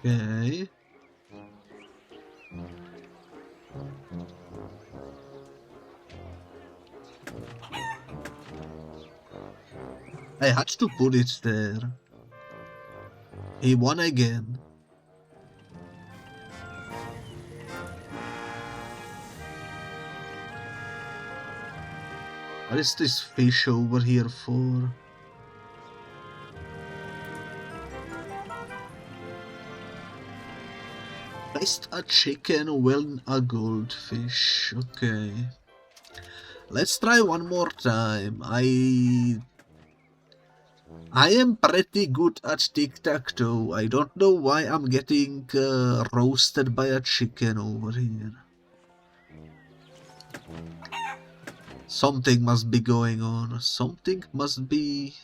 Okay. I had to put it there. He won again. What is this fish over here for? Placed a chicken, win a goldfish. Okay. Let's try one more time. I am pretty good at tic-tac-toe. I don't know why I'm getting roasted by a chicken over here. Something must be going on. Something must be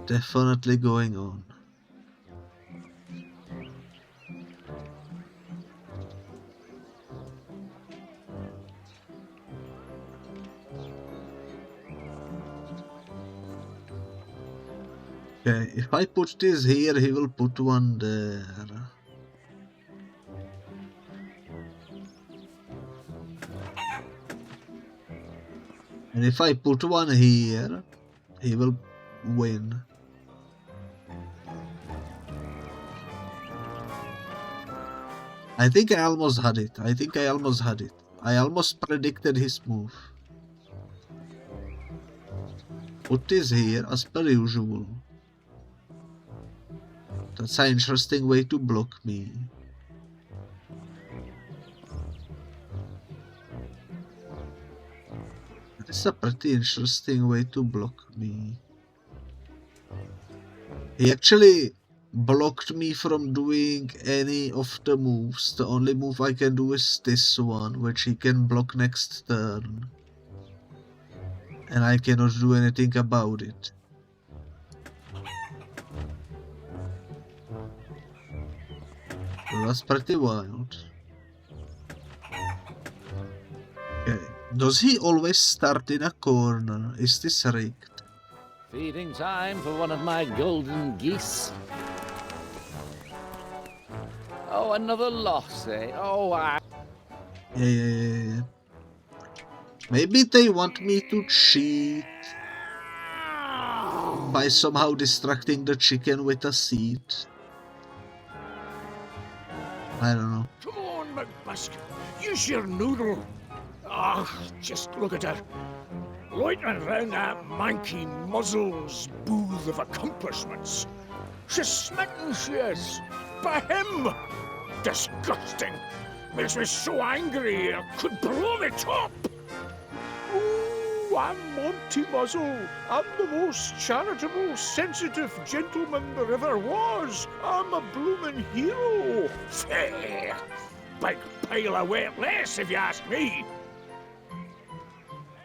definitely going on. Okay, if I put this here, he will put one there. And if I put one here, he will win. I think I almost had it. I almost predicted his move. put this here as per usual. That's an interesting way to block me. It's a pretty interesting way to block me. He actually blocked me from doing any of the moves. The only move I can do is this one, which he can block next turn. And I cannot do anything about it. That's pretty wild. Okay. Does he always start in a corner? Is this rigged? Feeding time for one of my golden geese. Oh, another loss, eh? Oh, Yeah. Maybe they want me to cheat by somehow distracting the chicken with a seed. I don't know. Come on, McBuskin. Use your noodle. Ah, just look at her. Loitering round that manky muzzle's booth of accomplishments. She's smitten, she is. By him. Disgusting. Makes me so angry I could blow the top. Ooh, I'm Monty Muzzle. I'm the most charitable, sensitive gentleman there ever was. I'm a bloomin' hero. Fair. Big pile of wet lace, if you ask me.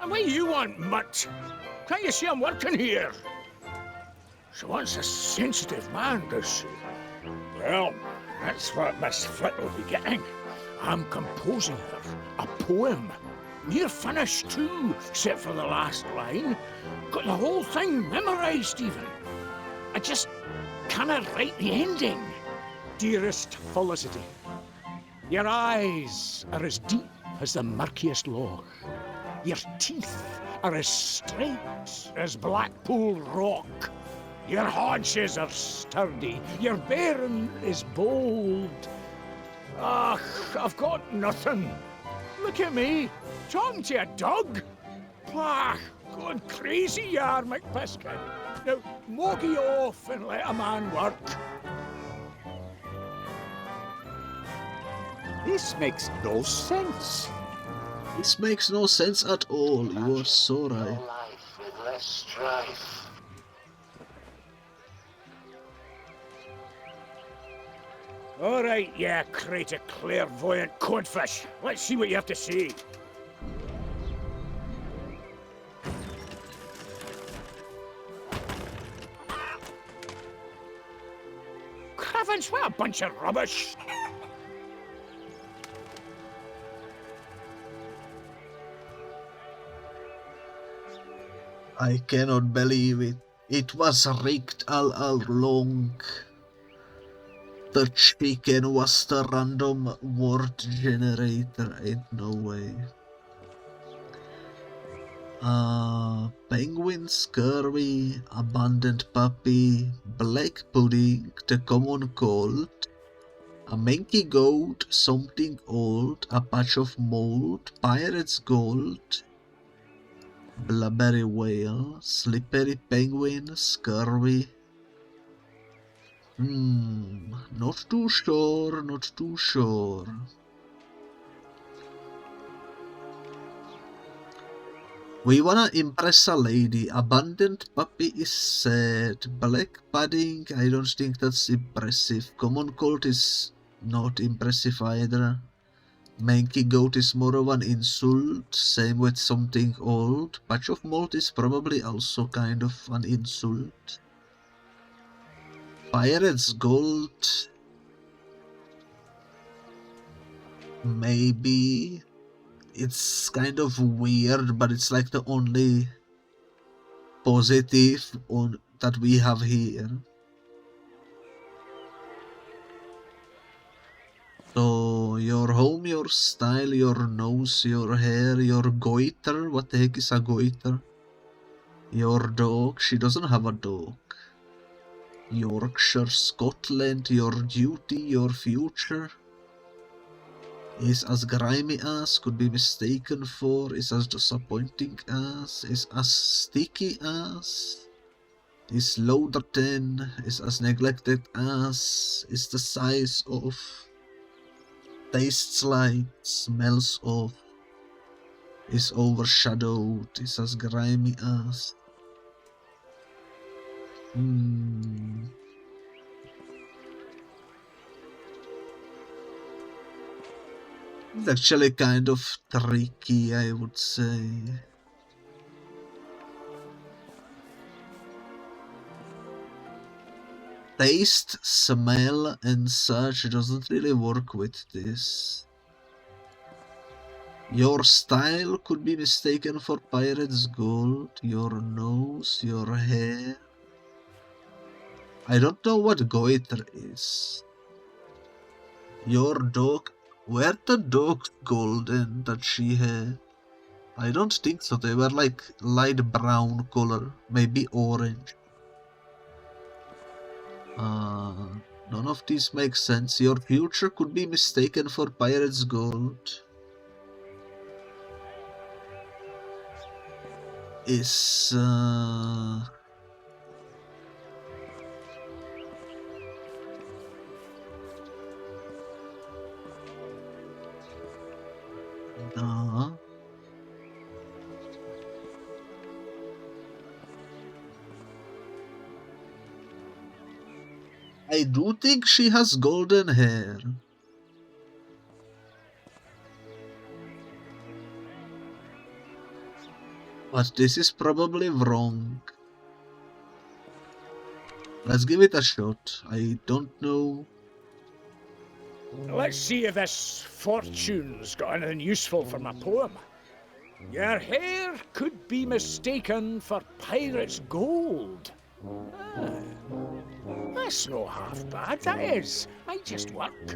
And what do you want, mutt? Can't you see I'm working here? She wants a sensitive man, does she? Well, that's what Miss Flit will be getting. I'm composing her a poem. Near finished, too, except for the last line. Got the whole thing memorized, even. I just cannot write the ending. Dearest Felicity, your eyes are as deep as the murkiest loch. Your teeth are as straight as Blackpool rock. Your haunches are sturdy. Your bearing is bold. Ach, I've got nothing. Look at me, talking to a dog. Bah, going crazy you are, McPiskin. Now, moggy off and let a man work. This makes no sense. This makes no sense at all. You are so right. life with less strife. All right, yeah, crate of clairvoyant codfish. Let's see what you have to say. Cravens, what a bunch of rubbish. I cannot believe it. It was rigged all along. The chicken was the random word generator. Ain't no way. Penguin, scurvy, abundant puppy, black pudding, the common cold, a manky goat, something old, a patch of mold, pirate's gold, blubbery whale, slippery penguin, scurvy. Not too sure, not too sure. We wanna impress a lady. Abundant puppy is sad. Black pudding, I don't think that's impressive. Common cold is not impressive either. Manky goat is more of an insult. Same with something old. Patch of mold is probably also kind of an insult. Pirate's gold. Maybe. It's kind of weird, but it's like the only positive that we have here. So, your home, your style, your nose, your hair, your goiter. What the heck is a goiter? Your dog. She doesn't have a dog. Yorkshire, Scotland, your duty, your future. Is as grimy as, could be mistaken for, is as disappointing as, is as sticky as, is louder than, is as neglected as, is the size of, tastes like, smells of, is overshadowed, is as grimy as. It's actually kind of tricky, I would say. Taste, smell, and such doesn't really work with this. Your style could be mistaken for pirate's gold. Your nose, your hair. I don't know what goiter is. Your dog. Were the dogs golden that she had? I don't think so. They were like light brown color, maybe orange. None of these make sense. Your future could be mistaken for pirate's gold. Is no. I do think she has golden hair. But this is probably wrong. Let's give it a shot. I don't know. Let's see if this fortune's got anything useful for my poem. Your hair could be mistaken for pirate's gold. Ah, that's no half bad, that is. I just work.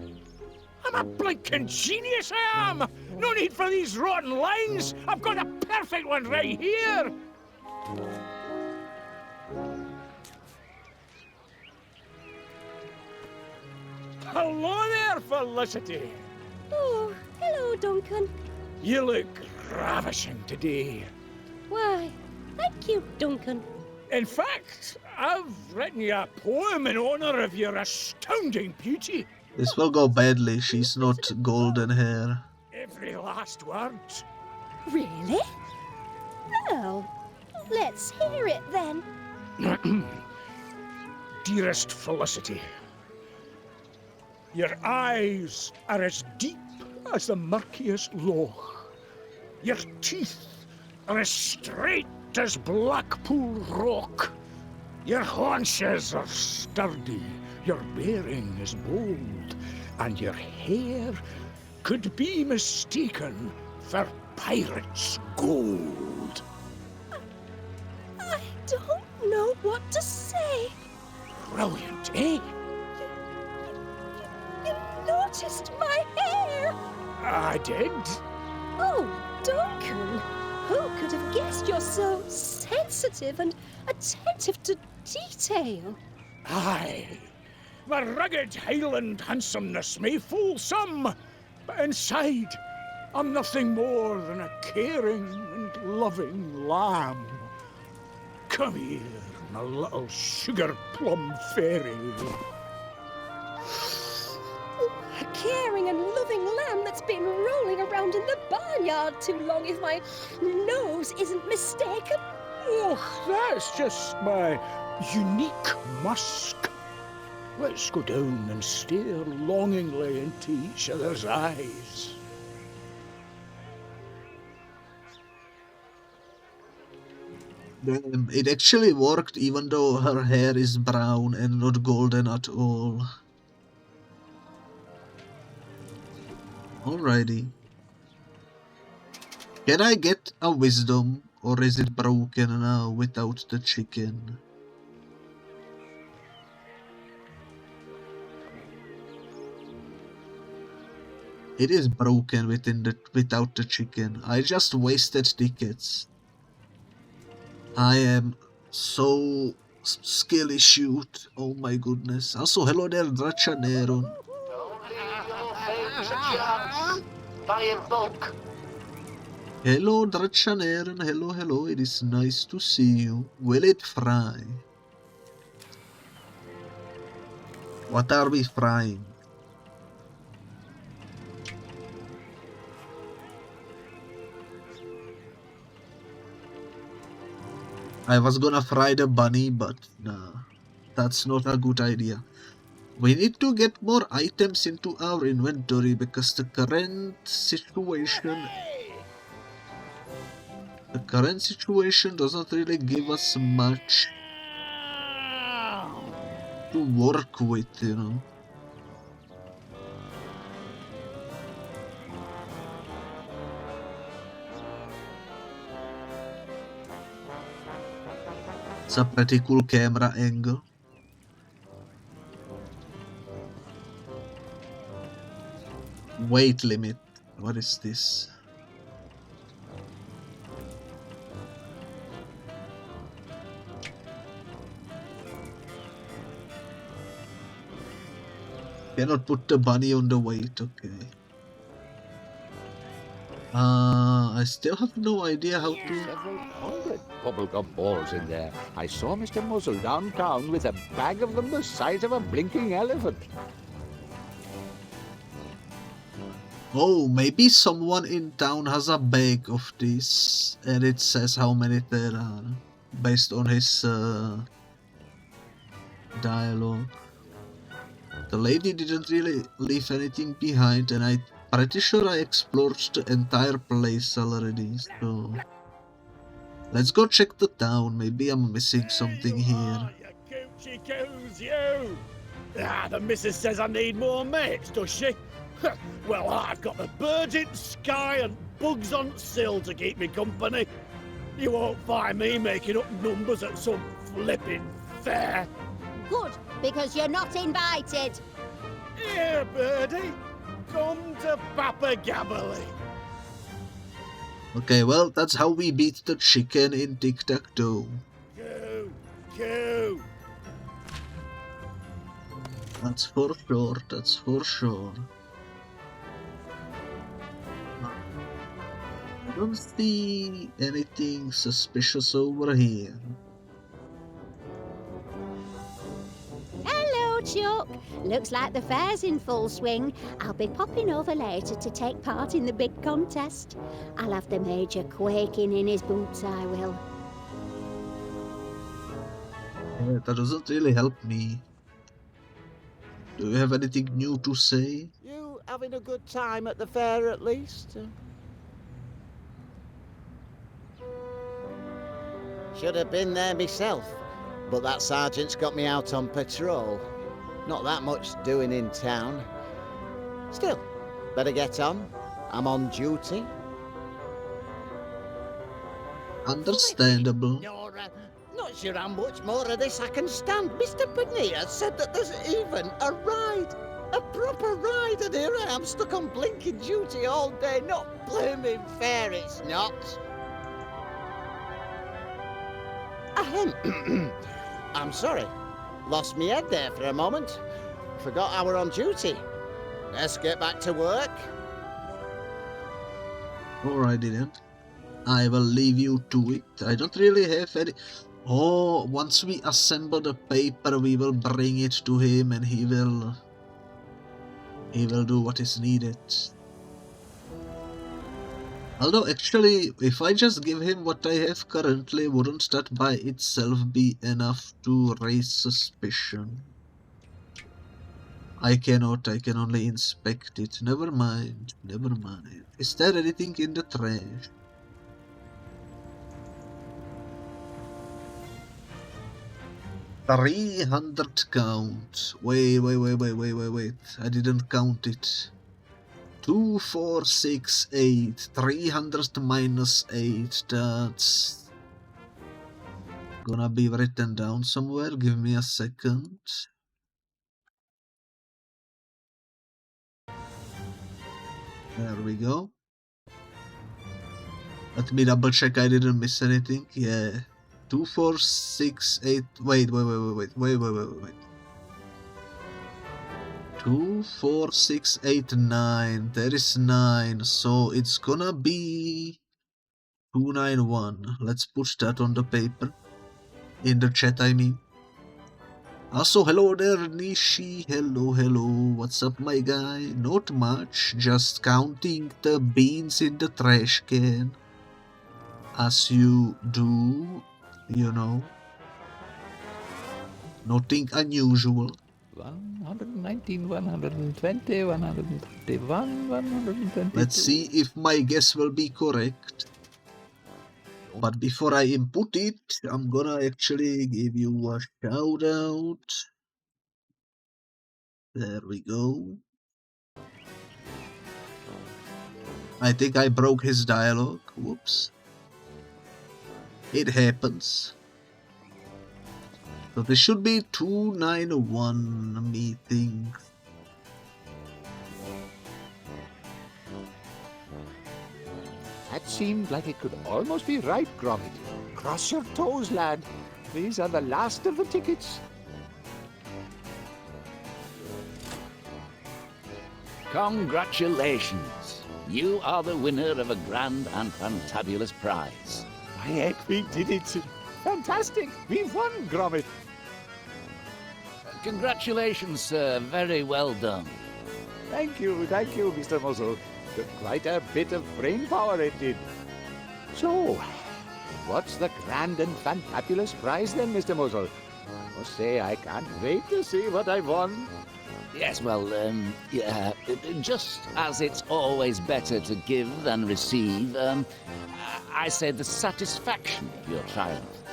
I'm a blinking genius, I am! No need for these rotten lines! I've got a perfect one right here! Hello there, Felicity! Oh, hello, Duncan. You look ravishing today. Why, thank you, Duncan. In fact, I've written you a poem in honour of your astounding beauty. This will go badly. She's not golden hair. Every last word. Really? Well, let's hear it then. Dearest Felicity, your eyes are as deep as the murkiest loch. Your teeth are as straight as Blackpool rock. Your haunches are sturdy, your bearing is bold, and your hair could be mistaken for pirate's gold. I don't know what to say. Brilliant, eh? You noticed my hair. I did. Oh, Duncan, who could have guessed you're so sensitive and attentive to detail? Aye. My rugged Highland handsomeness may fool some, but inside I'm nothing more than a caring and loving lamb. Come here, my little sugar plum fairy. A caring and loving lamb that's been rolling around in the barnyard too long, if my nose isn't mistaken. Oh, that's just my unique musk. Let's go down and stare longingly into each other's eyes. It actually worked even though her hair is brown and not golden at all. Alrighty. Can I get a wisdom, or is it broken now without the chicken? It is broken without the chicken. I just wasted tickets. I am so skill issued. Oh my goodness. Also, hello there, Drachaneron. There's a chance. Buy in bulk. Hello, Dretchaneren. Hello, hello. It is nice to see you. Will it fry? What are we frying? I was gonna fry the bunny, but nah, that's not a good idea. We need to get more items into our inventory because the current situation doesn't really give us much to work with, you know. It's a pretty cool camera angle. Weight limit. What is this? Cannot put the bunny on the weight, okay. I still have no idea how to... Several hundred bubblegum balls in there. I saw Mr. Muzzle downtown with a bag of them the size of a blinking elephant. Oh, maybe someone in town has a bag of this, and it says how many there are, based on his dialogue. The lady didn't really leave anything behind, and I'm pretty sure I explored the entire place already, so... Let's go check the town, maybe I'm missing something here. You coochie coos, you! Ah, the missus says I need more mates, does she? Well, I've got the birds in the sky and bugs on sill to keep me company. You won't find me making up numbers at some flipping fair. Good, because you're not invited. Here, birdie. Come to Papa Gabberly. Okay, well, that's how we beat the chicken in Tic-Tac-Toe. Coo, coo. That's for sure, that's for sure. I don't see anything suspicious over here. Hello, Chuck. Looks like the fair's in full swing. I'll be popping over later to take part in the big contest. I'll have the Major quaking in his boots, I will. Yeah, that doesn't really help me. Do you have anything new to say? You having a good time at the fair at least? Should have been there myself, but that sergeant's got me out on patrol. Not that much doing in town. Still, better get on. I'm on duty. Understandable. Nora, not sure how much more of this I can stand. Mr. Bonilla said that there's even a ride. A proper ride, and here I am stuck on blinking duty all day. Not blooming fair, it's not. I'm sorry. Lost me head there for a moment. Forgot I were on duty. Let's get back to work. Alrighty then. I will leave you to it. I don't really have any... Oh, once we assemble the paper, we will bring it to him and he will do what is needed. Although actually, if I just give him what I have currently, wouldn't that by itself be enough to raise suspicion? I cannot, I can only inspect it. Never mind, never mind. Is there anything in the trash? $300 count. Wait. I didn't count it. 2, 4, 6, 8. 300 minus 8. That's gonna be written down somewhere. Give me a second. There we go. Let me double check I didn't miss anything. Yeah. 2, 4, 6, 8. Wait. 2, 2, 4, 6, 8, 9. There is 9, so it's gonna be 291. Let's push that on the paper. In the chat, I mean. Also, hello there, Nishi. Hello. What's up, my guy? Not much. Just counting the beans in the trash can. As you do, you know. Nothing unusual. 119, 120, 131, 122. Let's see if my guess will be correct. But before I input it, I'm gonna actually give you a shout out. There we go. I think I broke his dialogue. Whoops. It happens. So this should be 291 meeting. That seemed like it could almost be right, Gromit. Cross your toes, lad. These are the last of the tickets. Congratulations. You are the winner of a grand and fantabulous prize. By heck, we did it. Fantastic. We've won, Gromit. Congratulations, sir. Very well done. Thank you, Mr. Muzzle. Took quite a bit of brain power it did. So, what's the grand and fantabulous prize then, Mr. Muzzle? I must say, I can't wait to see what I've won. Yes, well, yeah, just as it's always better to give than receive, I say the satisfaction of your triumph,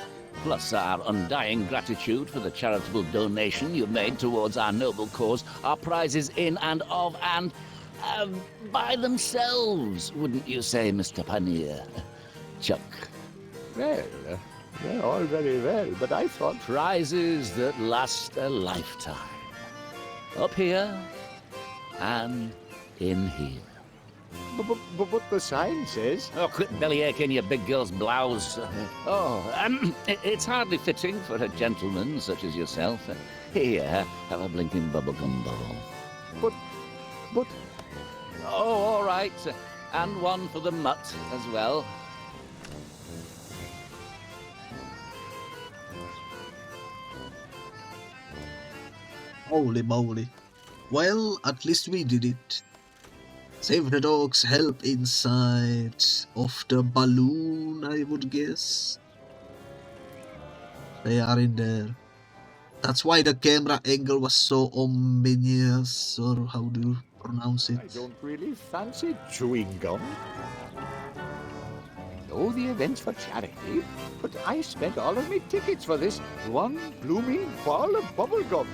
plus our undying gratitude for the charitable donation you made towards our noble cause, are prizes in and of and by themselves, wouldn't you say, Mr. Paneer? Chuck. Well, they're all very well, but I thought... Prizes that last a lifetime. Up here and in here. But the sign says... Oh, quit bellyaching your big girl's blouse. It's hardly fitting for a gentleman such as yourself. Here, have a blinking bubblegum ball. But... Oh, all right. And one for the mutt as well. Holy moly. Well, at least we did it. Save the dogs help inside of the balloon, I would guess. They are in there. That's why the camera angle was so ominous, or how do you pronounce it? I don't really fancy chewing gum. I know the event's for charity, but I spent all of my tickets for this one blooming ball of bubble gum.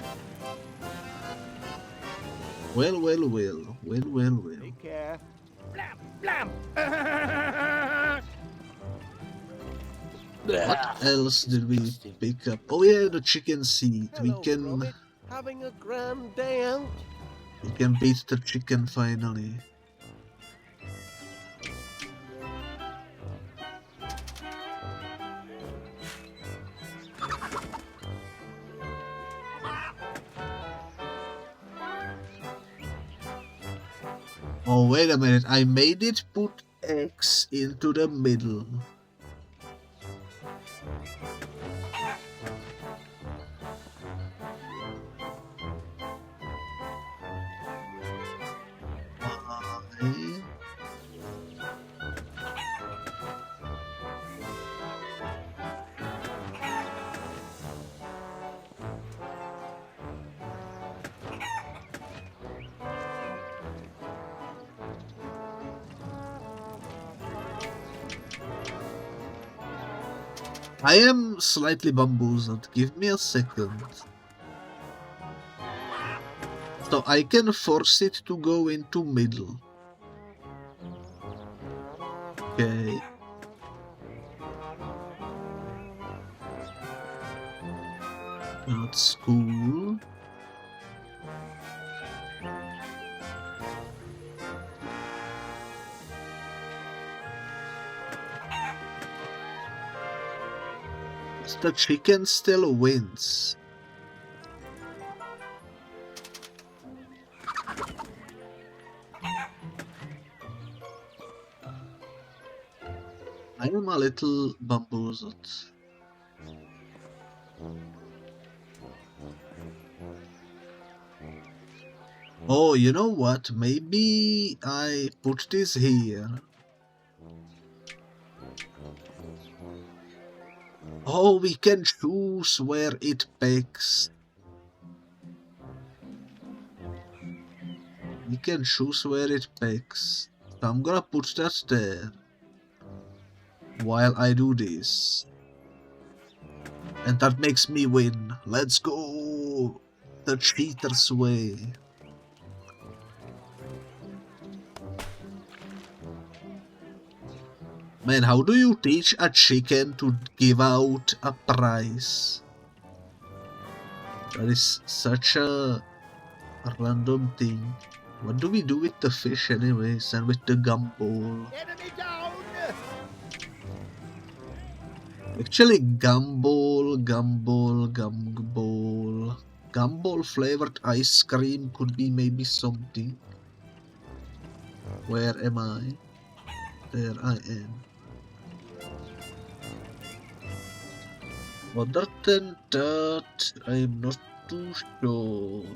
Well. Take care. Blam, blam. What else did we pick up? Oh yeah, the chicken seed. Hello, Gromit. Having a grand day out? We can beat the chicken finally. Oh, wait a minute. I made it put X into the middle. I am slightly bamboozled. Give me a second. So I can force it to go into middle. Okay. That's cool. The chicken still wins. I am a little bamboozled. Oh, you know what? Maybe I put this here. Oh, we can choose where it pegs. We can choose where it pegs. So I'm gonna put that there while I do this. And that makes me win. Let's go the cheater's way. Man, how do you teach a chicken to give out a prize? That is such a random thing. What do we do with the fish anyways, and with the gumball? Enemy down! Actually, gumball flavored ice cream could be maybe something. Where am I? There I am. Other than that, I'm not too sure.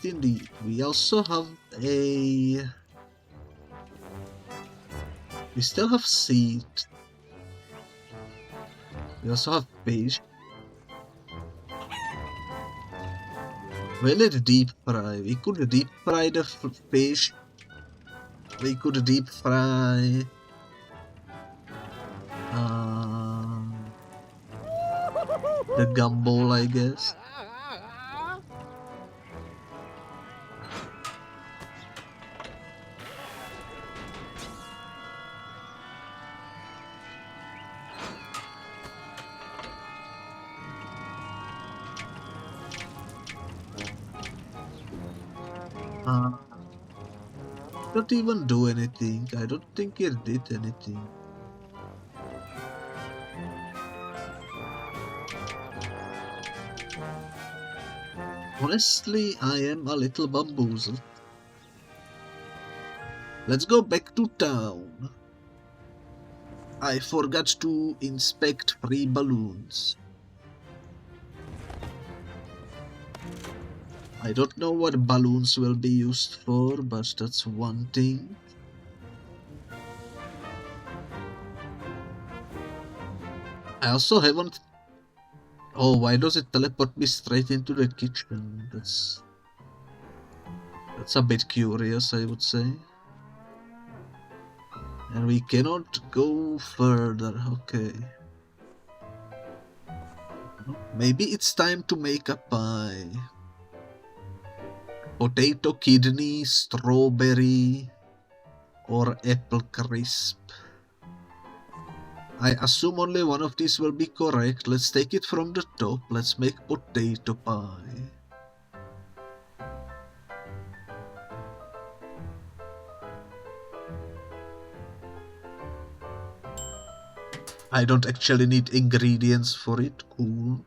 Indeed. We also have a... We still have seed. We also have fish. Will it deep fry? We could deep fry the fish. We could deep fry... the gumball, I guess. Not even do anything. I don't think it did anything. Honestly, I am a little bamboozled. Let's go back to town. I forgot to inspect free balloons. I don't know what balloons will be used for, but that's one thing. I also haven't... Oh, why does it teleport me straight into the kitchen? That's a bit curious, I would say. And we cannot go further, okay. Maybe it's time to make a pie. Potato kidney, strawberry, or apple crisp. I assume only one of these will be correct. Let's take it from the top. Let's make potato pie. I don't actually need ingredients for it. Cool.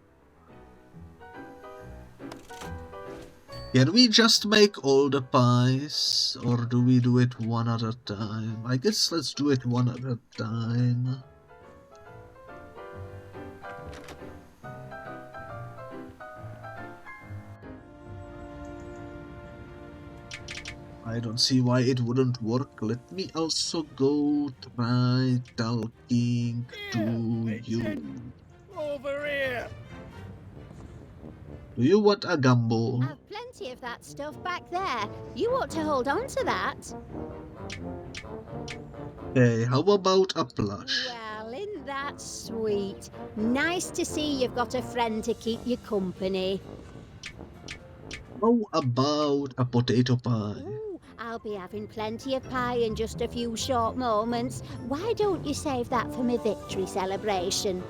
Can we just make all the pies, or do we do it one at a time? I guess let's do it one at a time. I don't see why it wouldn't work. Let me also go try talking to you. Over here! Do you want a gumball? I've plenty of that stuff back there. You ought to hold on to that. Okay, how about a plush? Well, isn't that sweet? Nice to see you've got a friend to keep you company. How about a potato pie? Ooh, I'll be having plenty of pie in just a few short moments. Why don't you save that for my victory celebration?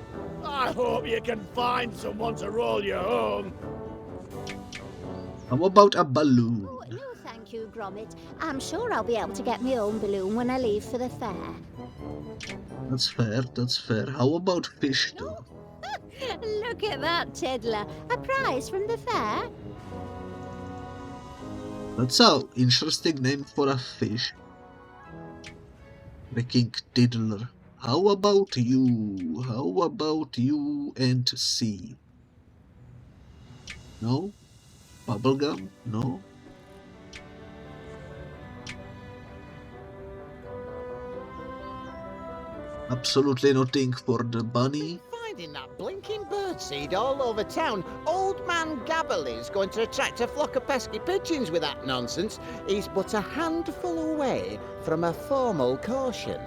I hope you can find someone to roll you home. How about a balloon? Oh, no, thank you, Gromit. I'm sure I'll be able to get my own balloon when I leave for the fair. That's fair, that's fair. How about fish though? Look at that, Tiddler. A prize from the fair? That's an interesting name for a fish. Freaking diddler. How about you? How about you and C? No? Bubblegum? No? Absolutely nothing for the bunny. Finding that blinking birdseed all over town. Old man Gabberley's going to attract a flock of pesky pigeons with that nonsense. He's but a handful away from a formal caution.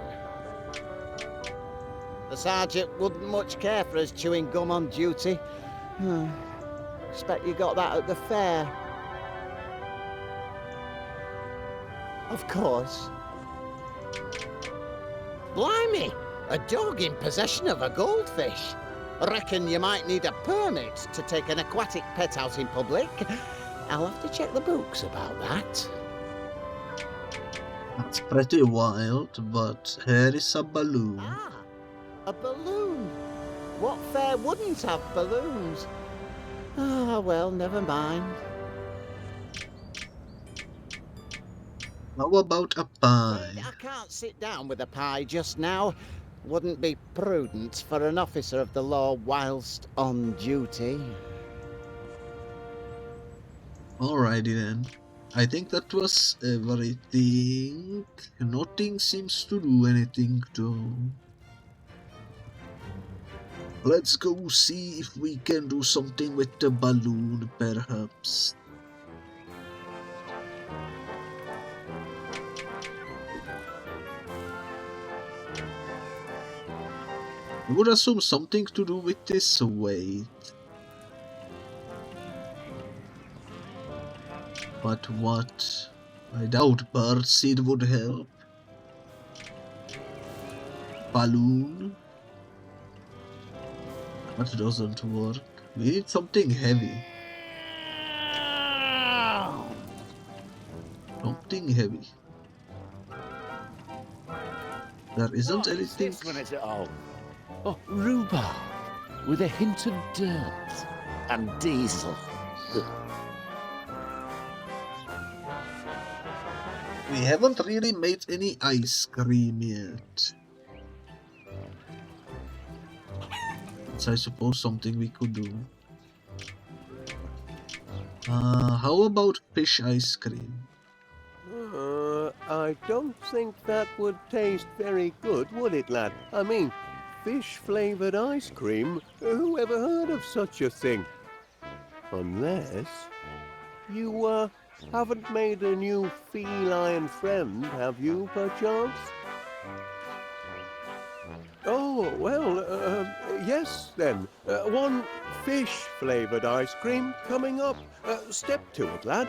The sergeant wouldn't much care for us chewing gum on duty. Expect you got that at the fair. Of course. Blimey! A dog in possession of a goldfish. Reckon you might need a permit to take an aquatic pet out in public. I'll have to check the books about that. That's pretty wild, but here is a balloon. Ah, a balloon. What fair wouldn't have balloons? Ah, well, never mind. How about a pie? I can't sit down with a pie just now. Wouldn't be prudent for an officer of the law whilst on duty. Alrighty then. I think that was everything. Nothing seems to do anything though. Let's go see if we can do something with the balloon, perhaps. I would assume something to do with this weight. But what? I doubt birdseed would help. Balloon? That doesn't work. We need something heavy. Something heavy. There isn't anything. When it's at all. Oh, rhubarb with a hint of dirt and diesel. We haven't really made any ice cream yet. That's, I suppose, something we could do. How about fish ice cream? I don't think that would taste very good, would it, lad? I mean, fish-flavoured ice cream? Who ever heard of such a thing? Unless you, haven't made a new feline friend, have you, perchance? Oh, well, yes, then. One fish-flavoured ice cream coming up. Step to it, lad.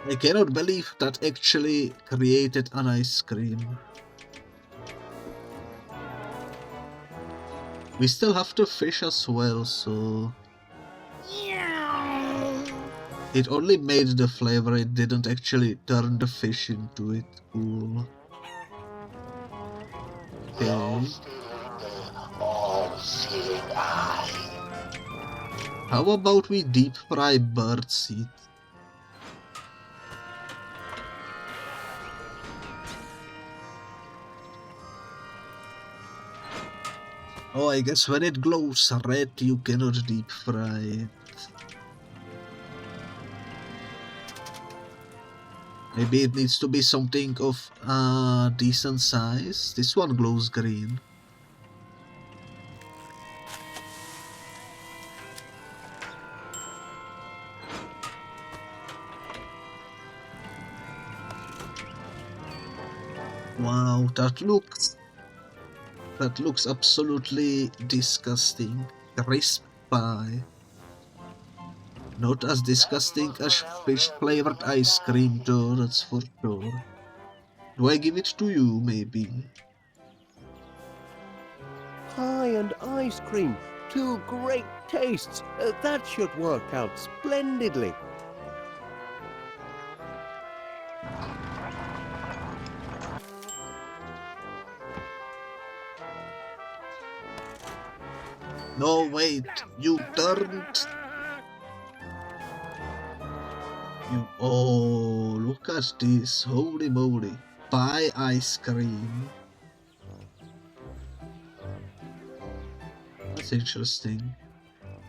I cannot believe that actually created an ice cream. We still have to fish as well, so... It only made the flavor, it didn't actually turn the fish into it. Cool. Okay. How about we deep fry birdseed? Oh, I guess when it glows red, you cannot deep fry it. Maybe it needs to be something of a decent size. This one glows green. Wow, that looks absolutely disgusting. Crisp pie. Not as disgusting as fish-flavored ice cream though, that's for sure. Do I give it to you, maybe? Pie and ice cream. Two great tastes. That should work out splendidly. No, wait, you turned. Oh, look at this. Holy moly. Pie ice cream. That's interesting.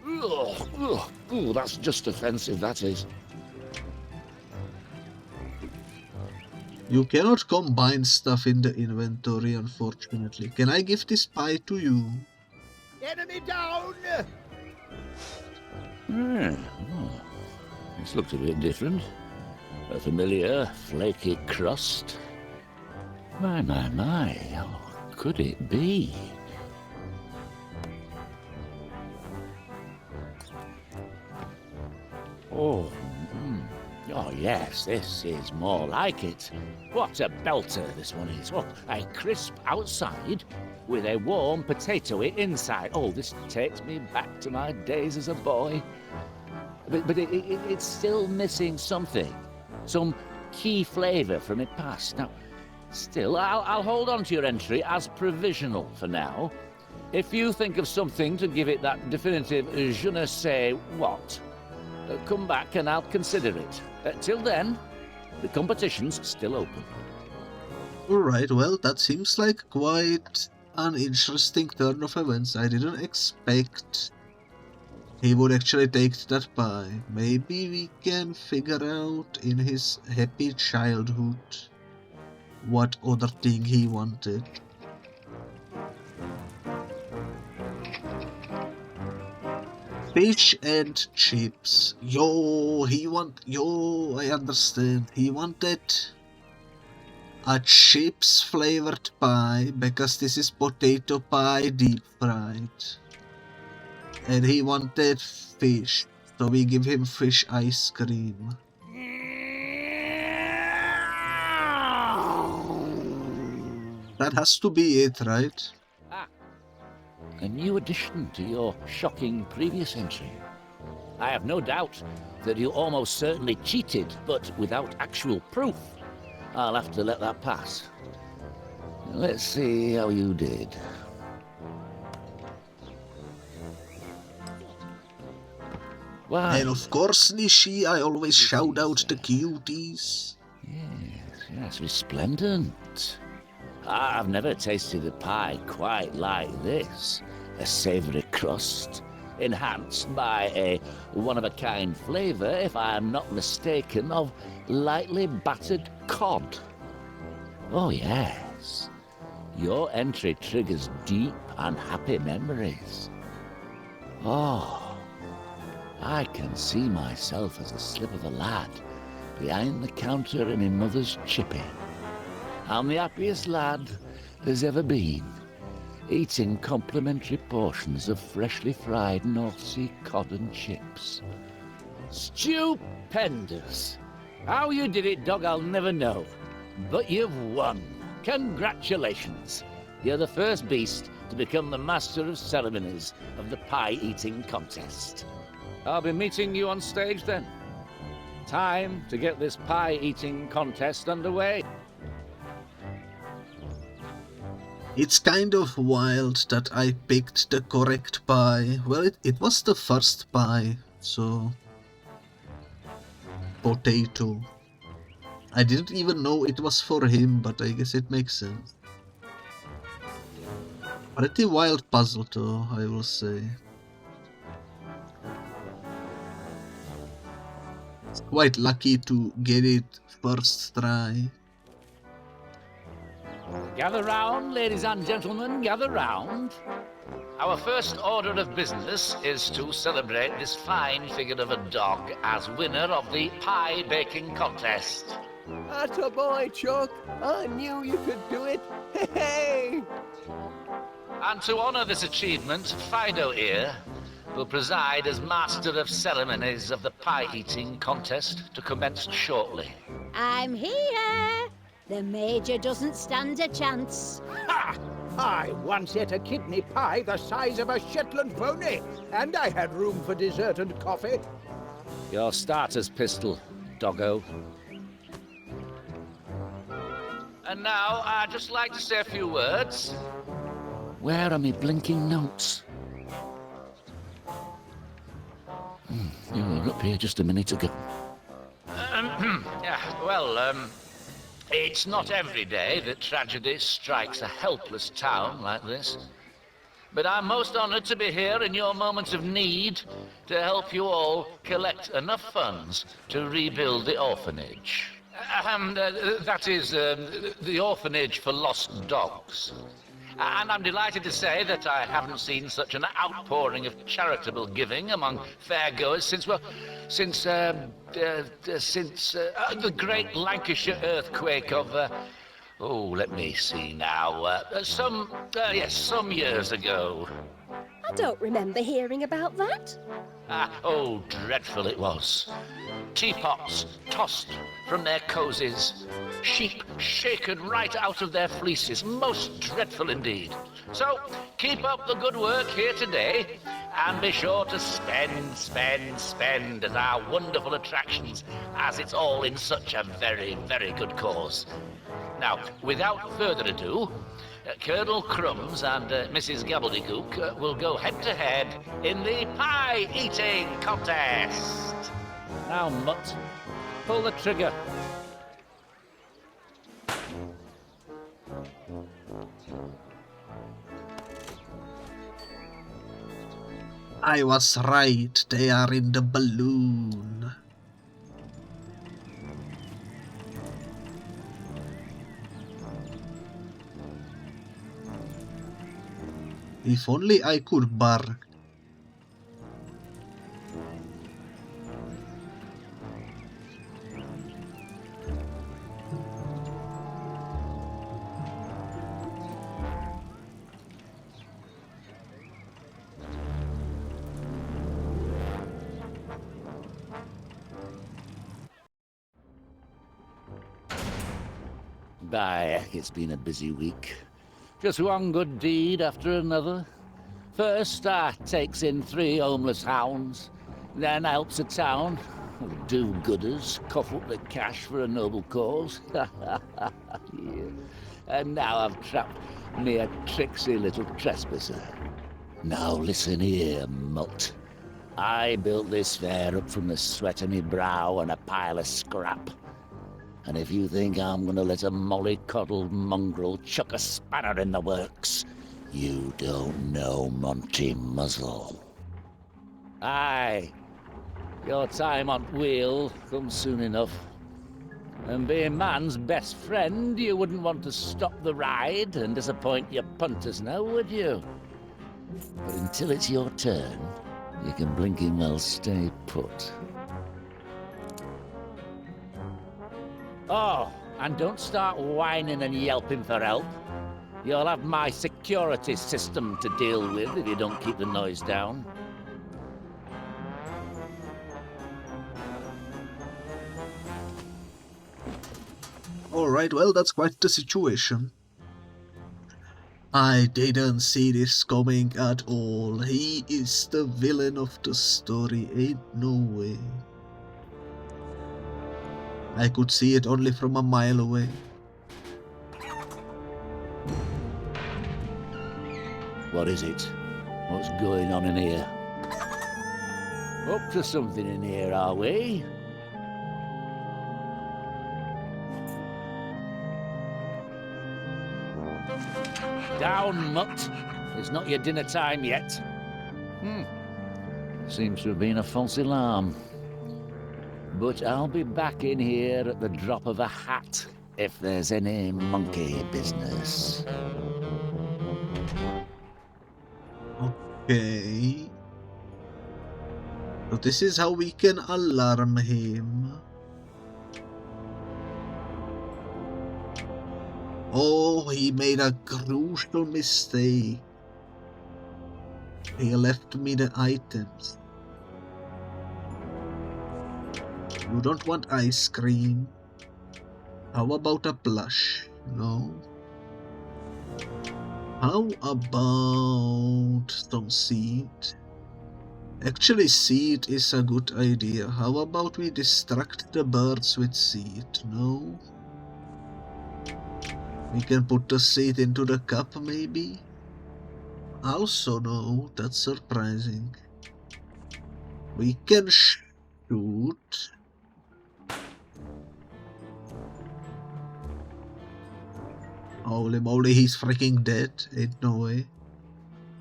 Ugh, that's just offensive, that is. You cannot combine stuff in the inventory, unfortunately. Can I give this pie to you? Enemy down! Oh, this looks a bit different. A familiar, flaky crust. My, oh, could it be? Oh, oh yes, this is more like it. What a belter this one is. Oh, a crisp outside with a warm potatoey inside. Oh, this takes me back to my days as a boy. But it's still missing something. Some key flavour from its past. Now, still, I'll hold on to your entry as provisional for now. If you think of something to give it that definitive je ne sais what, come back and I'll consider it. Till then, the competition's still open. Alright, well, that seems like quite an interesting turn of events. I didn't expect he would actually take that pie. Maybe we can figure out in his happy childhood what other thing he wanted. Fish and chips. Yo, I understand. He wanted a chips flavored pie because this is potato pie deep fried. And he wanted fish, so we give him fish ice cream. That has to be it, right? A new addition to your shocking previous entry. I have no doubt that you almost certainly cheated, but without actual proof. I'll have to let that pass. Let's see how you did. Why? And of course, Nishi, I always shout out the cuties. Yes, resplendent. I've never tasted a pie quite like this. A savoury crust, enhanced by a one-of-a-kind flavour, if I am not mistaken, of lightly battered cod. Oh yes, your entry triggers deep and happy memories. Oh, I can see myself as a slip of a lad behind the counter in my mother's chippy. I'm the happiest lad there's ever been, eating complimentary portions of freshly fried North Sea cod and chips. Stupendous! How you did it, dog, I'll never know. But you've won. Congratulations. You're the first beast to become the master of ceremonies of the pie-eating contest. I'll be meeting you on stage then. Time to get this pie-eating contest underway. It's kind of wild that I picked the correct pie. Well, it was the first pie, so... Potato. I didn't even know it was for him, but I guess it makes sense. Pretty wild puzzle though, I will say. Quite lucky to get it first try. Gather round, ladies and gentlemen, gather round. Our first order of business is to celebrate this fine figure of a dog as winner of the pie baking contest. Atta boy, Chuck. I knew you could do it. Hey! And to honour this achievement, Fido here will preside as master of ceremonies of the pie-eating contest to commence shortly. I'm here. The Major doesn't stand a chance. Ha! I once ate a kidney pie the size of a Shetland pony, and I had room for dessert and coffee. Your starter's pistol, doggo. And now, I'd just like to say a few words. Where are my blinking notes? You were up here just a minute ago. It's not every day that tragedy strikes a helpless town like this. But I'm most honored to be here in your moments of need to help you all collect enough funds to rebuild the orphanage. That is, the orphanage for lost dogs. And I'm delighted to say that I haven't seen such an outpouring of charitable giving among fairgoers since the great Lancashire earthquake of, let me see now, some years ago. I don't remember hearing about that. Dreadful it was. Teapots tossed from their cozies, sheep shaken right out of their fleeces. Most dreadful indeed. So, keep up the good work here today, and be sure to spend at our wonderful attractions, as it's all in such a very, very good cause. Now, without further ado, Colonel Crumbs and Mrs. Gobbledygook will go head-to-head in the pie-eating contest. Now, Mutt, pull the trigger. I was right, they are in the balloon. If only I could bark. It's been a busy week. Just one good deed after another. First, I takes in 3 homeless hounds, then I helps a town of do-gooders cough up the cash for a noble cause. Yeah. And now I've trapped me a tricksy little trespasser. Now listen here, mutt. I built this fair up from the sweat of me brow and a pile of scrap. And if you think I'm gonna let a mollycoddled mongrel chuck a spanner in the works, you don't know Monty Muzzle. Aye, your time on wheel comes soon enough. And being man's best friend, you wouldn't want to stop the ride and disappoint your punters now, would you? But until it's your turn, you can blinking well stay put. Oh, and don't start whining and yelping for help. You'll have my security system to deal with if you don't keep the noise down. Alright, well, that's quite the situation. I didn't see this coming at all. He is the villain of the story, ain't no way. I could see it only from a mile away. What is it? What's going on in here? Up to something in here, are we? Down, mutt. It's not your dinner time yet. Seems to have been a false alarm. But I'll be back in here at the drop of a hat if there's any monkey business. Okay. So this is how we can alarm him. Oh, he made a crucial mistake. He left me the items. You don't want ice cream. How about a plush? No. How about some seed? Actually, seed is a good idea. How about we distract the birds with seed? No? We can put the seed into the cup, maybe? Also, no. That's surprising. We can shoot. Holy moly, he's freaking dead. Ain't no way.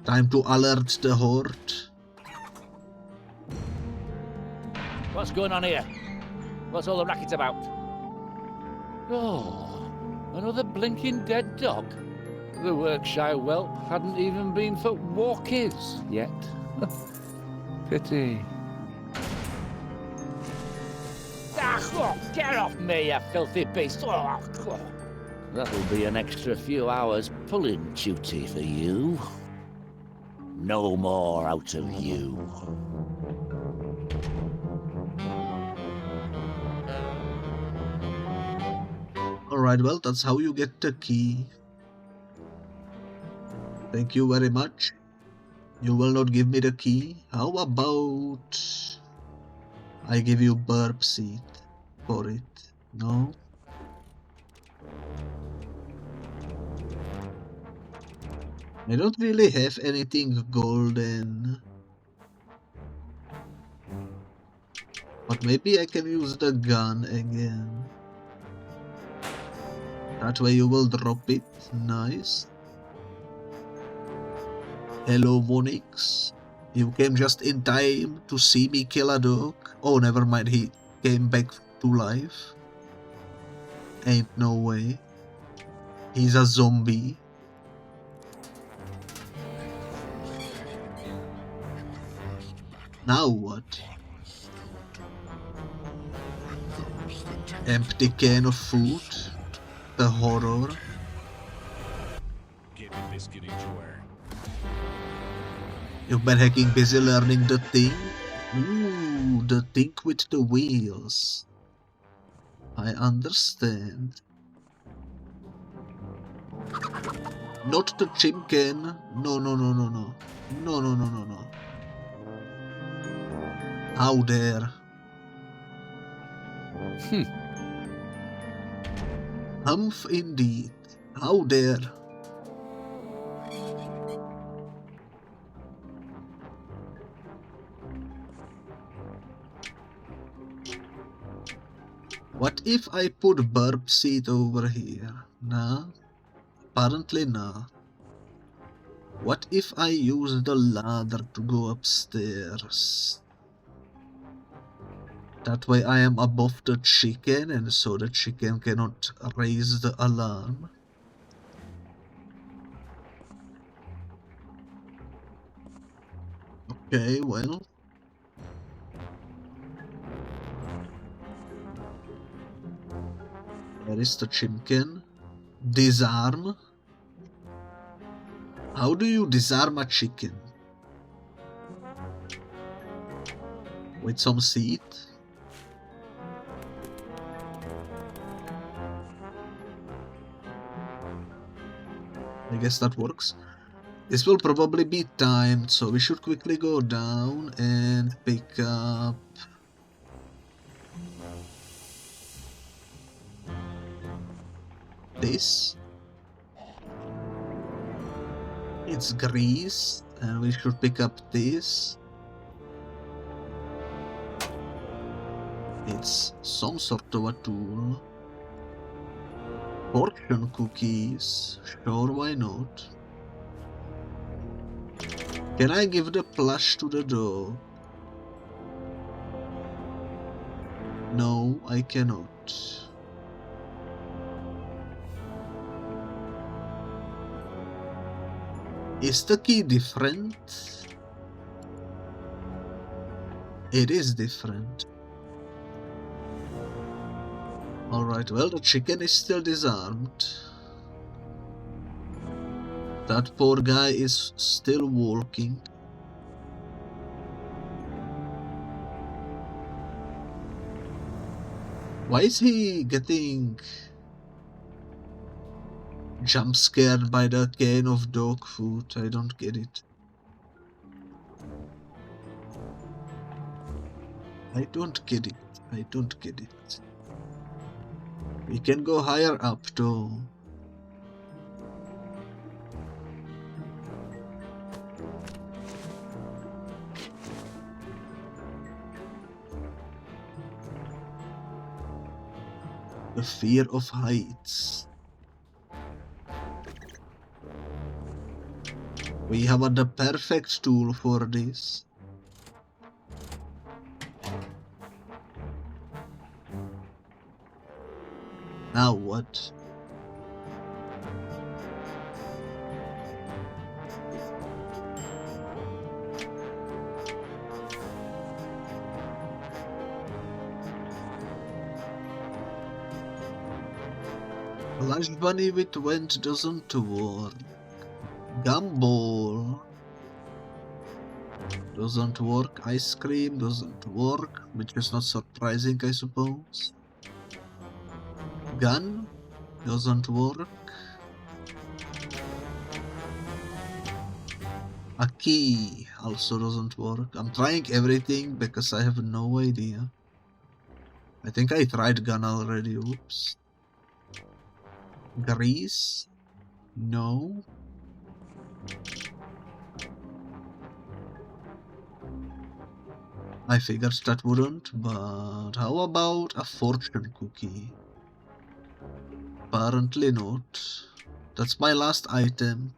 Time to alert the horde. What's going on here? What's all the racket about? Oh, another blinking dead dog. The Workshire whelp hadn't even been for walkies yet. Pity. Get off me, you filthy beast! That'll be an extra few hours pulling duty for you. No more out of you. Alright, well, that's how you get the key. Thank you very much. You will not give me the key. How about I give you burp seed for it? No? I don't really have anything golden. But maybe I can use the gun again. That way you will drop it. Nice. Hello, Monix. You came just in time to see me kill a dog. Oh, never mind. He came back to life. Ain't no way. He's a zombie. Now what? Empty can of food. The horror. You've been hacking busy learning the thing? Ooh, the thing with the wheels. I understand. Not the chimkin. No, no, no, no, no. No, no, no, no, no. How dare. Humph indeed. How dare. What if I put burp seed over here? Nah. Apparently nah. What if I use the ladder to go upstairs? That way I am above the chicken and so the chicken cannot raise the alarm. Okay, well. Where is the chimkin? Disarm? How do you disarm a chicken? With some seed? I guess that works. This will probably be timed, so we should quickly go down and pick up this. It's grease, and we should pick up this. It's some sort of a tool. Fortune cookies. Sure, why not? Can I give the plush to the dog? No, I cannot. Is the key different? It is different. Alright, well, the chicken is still disarmed. That poor guy is still walking. Why is he getting jump scared by the can of dog food. I don't get it. I don't get it. I don't get it. We can go higher up though. The fear of heights. We have the perfect tool for this. Now what? Flash bunny with vent doesn't work. Gumball doesn't work. Ice cream doesn't work, which is not surprising, I suppose. Gun doesn't work. A key also doesn't work. I'm trying everything because I have no idea. I think I tried gun already. Oops. Grease? No. I figured that wouldn't, but how about a fortune cookie? Apparently not. That's my last item.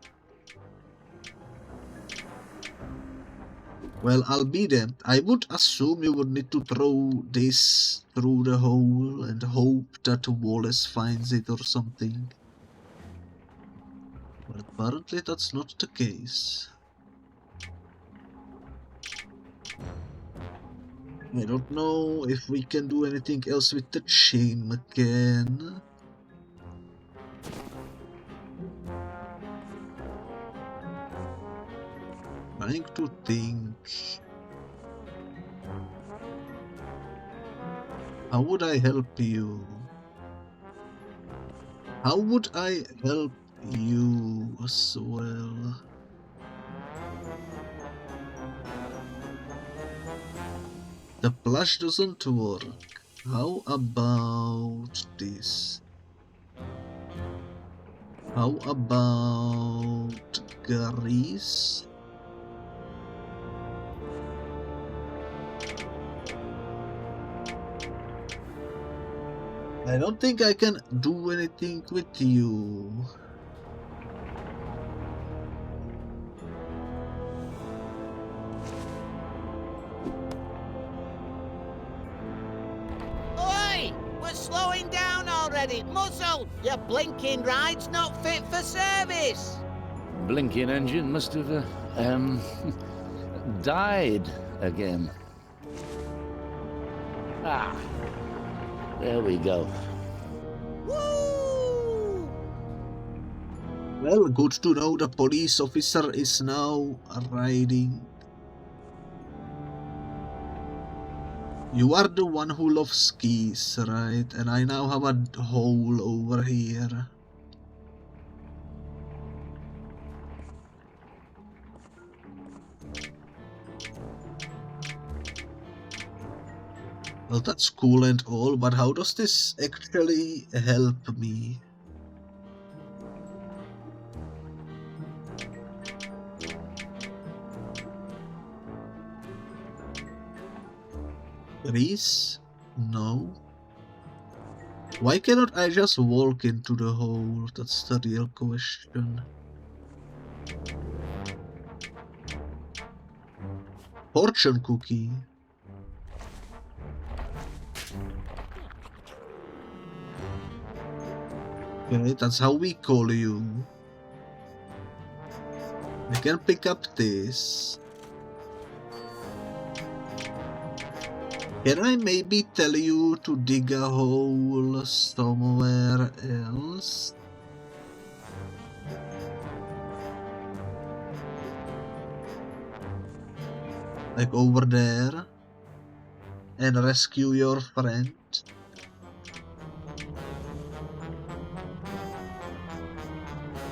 Well, I'll be damned. I would assume you would need to throw this through the hole and hope that Wallace finds it or something. But apparently that's not the case. I don't know if we can do anything else with the chain again. Trying to think. How would I help you? How would I help you as well? The plush doesn't work. How about this? How about grease? I don't think I can do anything with you. Oi! We're slowing down already. Muzzled! Your blinking ride's not fit for service. Blinking engine must have, died again. Ah. There we go. Woo! Well, good to know the police officer is now riding. You are the one who loves skis, right? And I now have a hole over here. Well, that's cool and all, but how does this actually help me? Grease? No. Why cannot I just walk into the hole? That's the real question. Fortune cookie. Okay, that's how we call you. I can pick up this. Can I maybe tell you to dig a hole somewhere else? Like over there? And rescue your friend?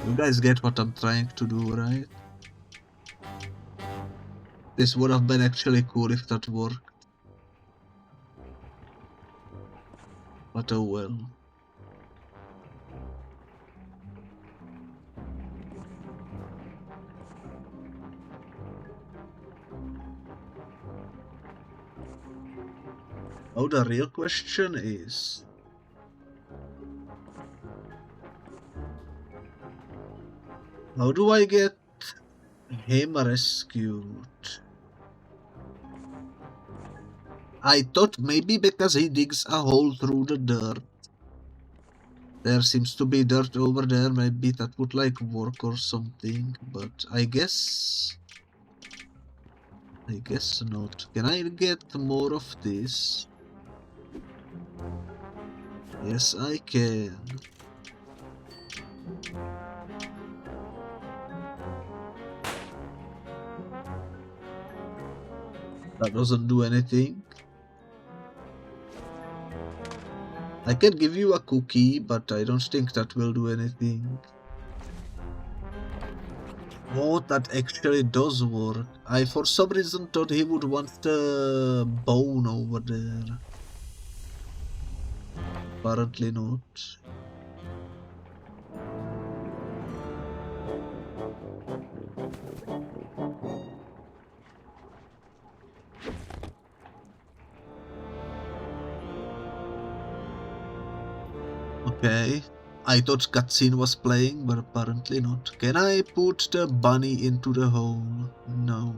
You guys get what I'm trying to do, right? This would have been actually cool if that worked. But oh well. Oh, the real question is... how do I get him rescued? I thought maybe because he digs a hole through the dirt. There seems to be dirt over there, maybe that would like work or something, but I guess not. Can I get more of this? Yes, I can. That doesn't do anything. I can give you a cookie, but I don't think that will do anything. Oh, that actually does work. I for some reason thought he would want the bone over there. Apparently not. Okay, I thought cutscene was playing, but apparently not. Can I put the bunny into the hole? No.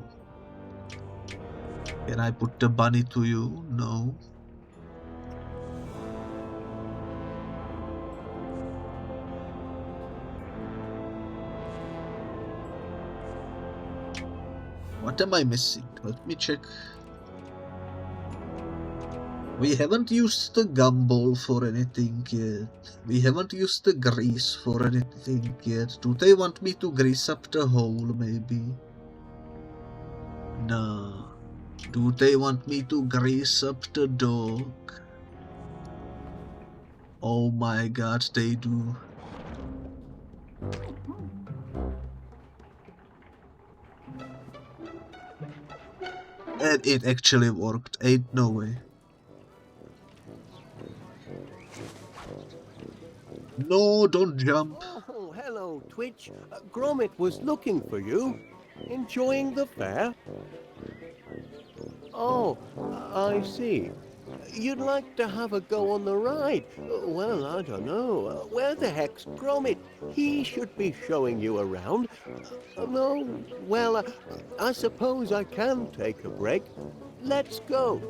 Can I put the bunny to you? No. What am I missing? Let me check. We haven't used the gumball for anything yet. We haven't used the grease for anything yet. Do they want me to grease up the hole, maybe? No. Do they want me to grease up the dog? Oh my god, they do. And it actually worked. Ain't no way. No, don't jump. Oh, hello, Twitch. Gromit was looking for you. Enjoying the fair? Oh, I see. You'd like to have a go on the ride? Well, I don't know. Where the heck's Gromit? He should be showing you around. No, well, I suppose I can take a break. Let's go.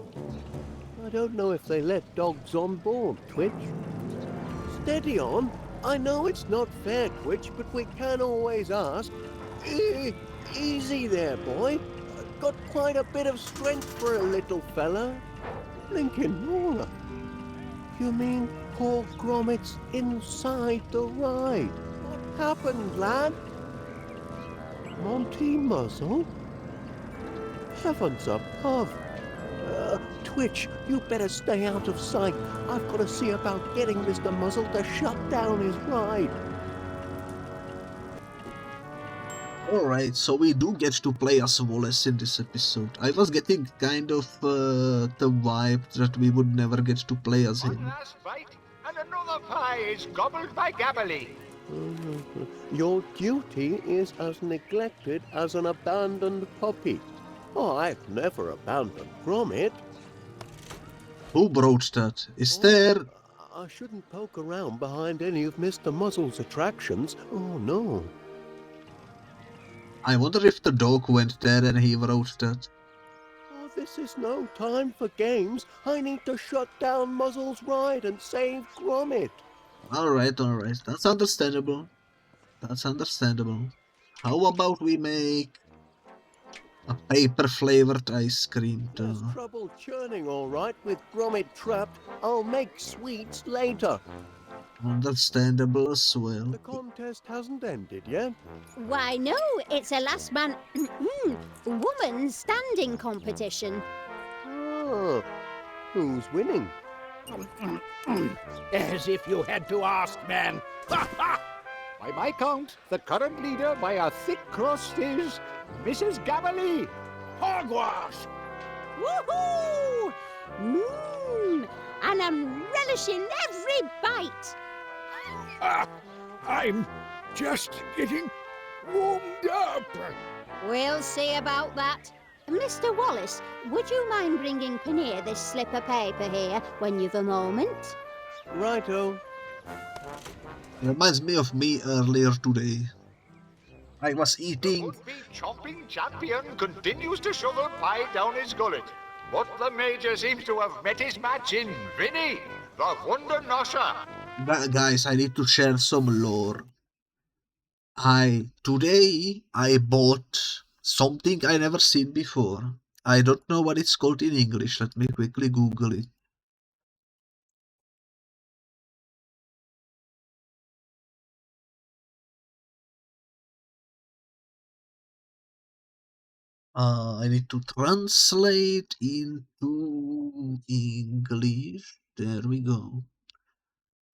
I don't know if they let dogs on board, Twitch. Steady on. I know it's not fair, Twitch, but we can always ask. Easy there, boy. Got quite a bit of strength for a little fella. Blinkin' roller. You mean poor Gromit's inside the ride? What happened, lad? Monty Muzzle? Heavens above. Twitch, you better stay out of sight. I've got to see about getting Mr. Muzzle to shut down his ride. Alright, so we do get to play as Wallace in this episode. I was getting kind of the vibe that we would never get to play as him. One last bite, and another pie is gobbled by Gabbly. Your duty is as neglected as an abandoned puppy. Oh, I've never abandoned Gromit. Who broached that? Is there... I shouldn't poke around behind any of Mr. Muzzle's attractions. Oh, no. I wonder if the dog went there and he wrote that. Oh, this is no time for games. I need to shut down Muzzle's ride and save Gromit. Alright. That's understandable. That's understandable. How about we make a paper-flavored ice cream too? There's trouble churning, all right, with Gromit trapped. I'll make sweets later. Understandable as well. The contest hasn't ended yet. Why, no, it's a last man woman standing competition. Oh, who's winning? As if you had to ask, man. By my count, the current leader by a thick crust is Mrs. Gabbily. Hogwash! Woohoo! And I'm relishing every bite. I'm just getting warmed up. We'll see about that. Mr. Wallace, would you mind bringing Paneer this slip of paper here when you've a moment? Righto. It reminds me of me earlier today. I was eating. The chomping champion continues to shovel pie down his gullet. But the Major seems to have met his match in Vinny, the Wonder Nosher. Guys, I need to share some lore. Today I bought something I never seen before. I don't know what it's called in English. Let me quickly Google it. I need to translate into English. There we go.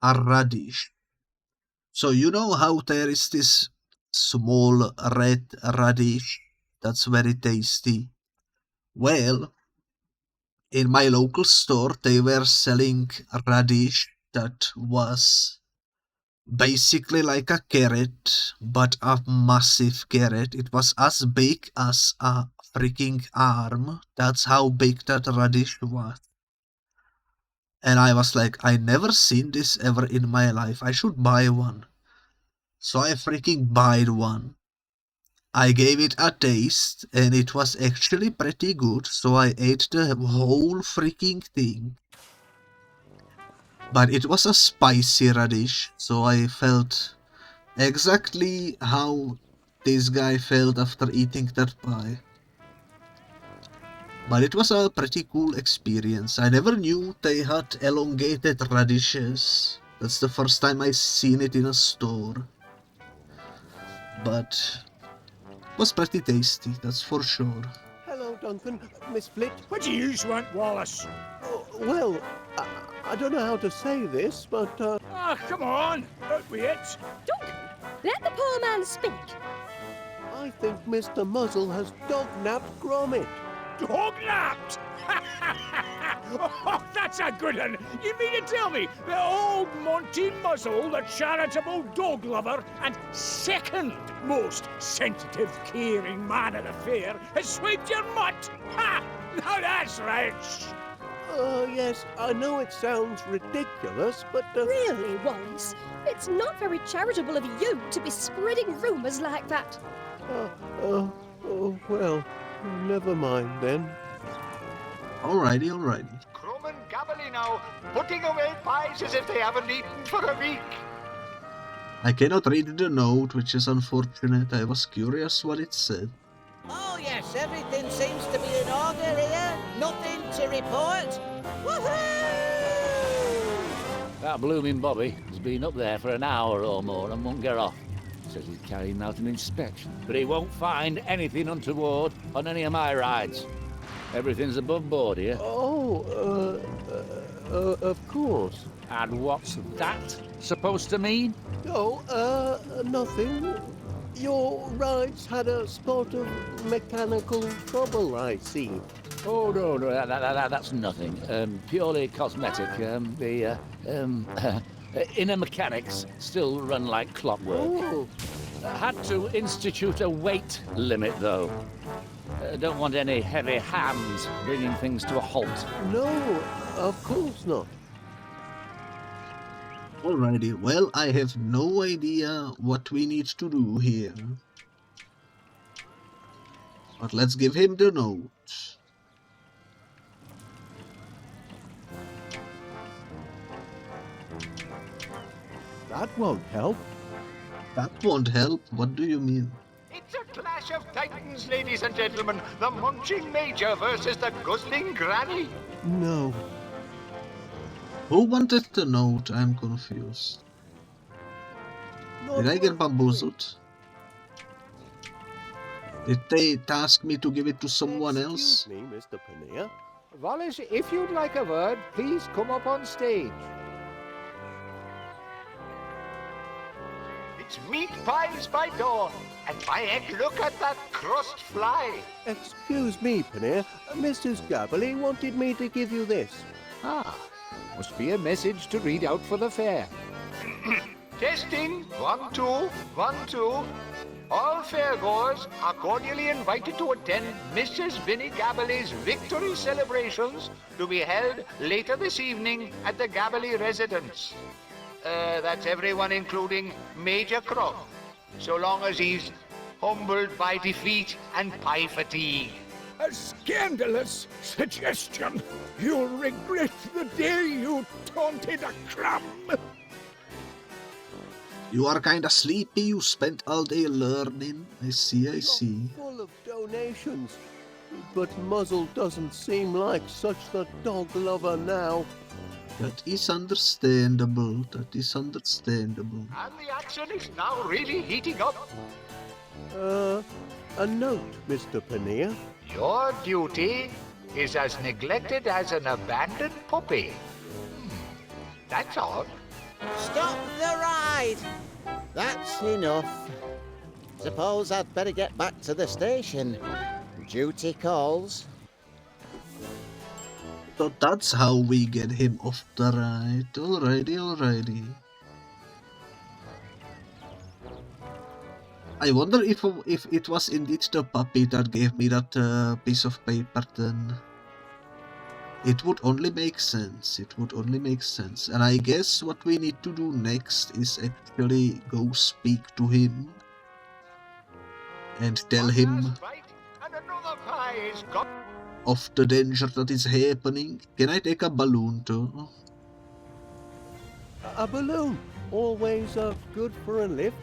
A radish. So you know how there is this small red radish that's very tasty? Well, in my local store they were selling a radish that was basically like a carrot, but a massive carrot. It was as big as a freaking arm. That's how big that radish was. And I was like, I never seen this ever in my life. I should buy one. So I freaking bought one. I gave it a taste and it was actually pretty good. So I ate the whole freaking thing. But it was a spicy radish, so I felt exactly how this guy felt after eating that pie. But it was a pretty cool experience. I never knew they had elongated radishes. That's the first time I seen it in a store. But it was pretty tasty, that's for sure. Hello, Duncan. Miss Flit. What do you want, Wallace? Well, I don't know how to say this, but, Come on, out with it. Duncan, let the poor man speak. I think Mr. Muzzle has dog-napped Gromit. Dog-napped? Oh, that's a good one. You mean to tell me that old Monty Muzzle, the charitable dog lover and second most sensitive, caring man at the fair, has swiped your mutt? Ha! Now that's rich. Yes, I know it sounds ridiculous, but... Really, Wallace? It's not very charitable of you to be spreading rumours like that. Oh, well, never mind then. Alrighty. Crumb and Gabbily now, putting away pies as if they haven't eaten for a week. I cannot read the note, which is unfortunate. I was curious what it said. Oh yes, everything seems to be in order here. Nothing to report. Woohoo! That blooming Bobby has been up there for an hour or more and won't get off. Says he's carrying out an inspection, but he won't find anything untoward on any of my rides. Everything's above board here. Of course. And what's that supposed to mean? Oh, nothing. Your rides had a spot of mechanical trouble, I see. Oh, no, that's nothing. Purely cosmetic. The inner mechanics still run like clockwork. Oh. Had to institute a weight limit, though. Don't want any heavy hands bringing things to a halt. No, of course not. Alrighty, well, I have no idea what we need to do here. But let's give him the note. That won't help. That won't help? What do you mean? It's a clash of titans, ladies and gentlemen. The munching major versus the guzzling granny. No. Who wanted the note? I'm confused. Did I get bamboozled? Did they task me to give it to someone else? Excuse me, Mr. Paneer. Wallace, if you'd like a word, please come up on stage. It's meat pies by dawn. And by heck, look at that crust fly. Excuse me, Paneer. Mrs. Gabberly wanted me to give you this. Ah, must be a message to read out for the fair. Testing. 1, 2, 1, 2. All fairgoers are cordially invited to attend Mrs. Vinnie Gabberly's victory celebrations to be held later this evening at the Gabberly residence. That's everyone including Major Croc, so long as he's humbled by defeat and pie fatigue. A scandalous suggestion. You'll regret the day you taunted a crumb. You are kinda sleepy, you spent all day learning. I see, I see. Full of donations. But Muzzled doesn't seem like such the dog lover now. That is understandable, that is understandable. And the action is now really heating up. A note, Mr. Paneer. Your duty is as neglected as an abandoned puppy. That's all. Stop the ride! That's enough. Suppose I'd better get back to the station. Duty calls. So that's how we get him off the ride. Alrighty, alrighty. I wonder if it was indeed the puppy that gave me that piece of paper then. It would only make sense, it would only make sense. And I guess what we need to do next is actually go speak to him. And tell him of the danger that is happening. Can I take a balloon too? A balloon? Always good for a lift?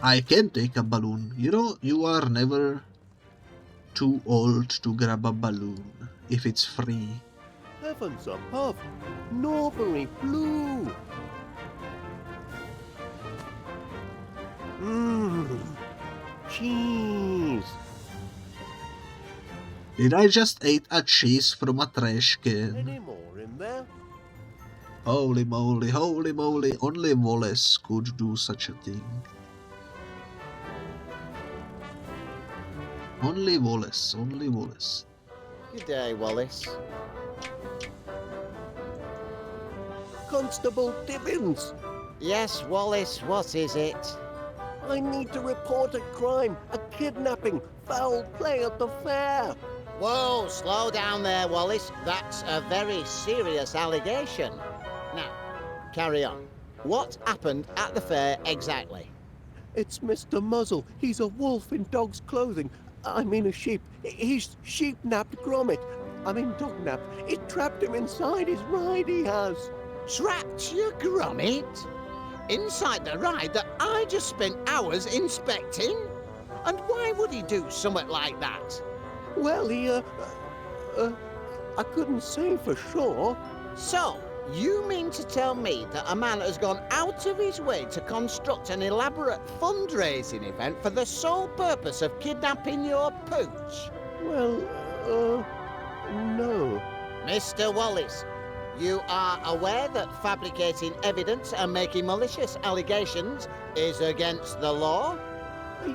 I can take a balloon. You know, you are never too old to grab a balloon if it's free. Heavens above! Norbury blue! Mmm! Cheese! Did I just eat a cheese from a trash can? Any more in there? Holy moly, only Wallace could do such a thing. Only Wallace, only Wallace. Good day, Wallace. Constable Dibbins! Yes, Wallace, what is it? I need to report a crime, a kidnapping, foul play at the fair. Whoa, slow down there, Wallace. That's a very serious allegation. Now, carry on. What happened at the fair exactly? It's Mr. Muzzle. He's a wolf in dog's clothing. I mean a sheep. He's sheep-napped Gromit. I mean Dognap. It trapped him inside his ride, he has. Trapped your Gromit? Inside the ride that I just spent hours inspecting? And why would he do something like that? Well, he, I couldn't say for sure. So, you mean to tell me that a man has gone out of his way to construct an elaborate fundraising event for the sole purpose of kidnapping your pooch? Well, no. Mr. Wallace, you are aware that fabricating evidence and making malicious allegations is against the law?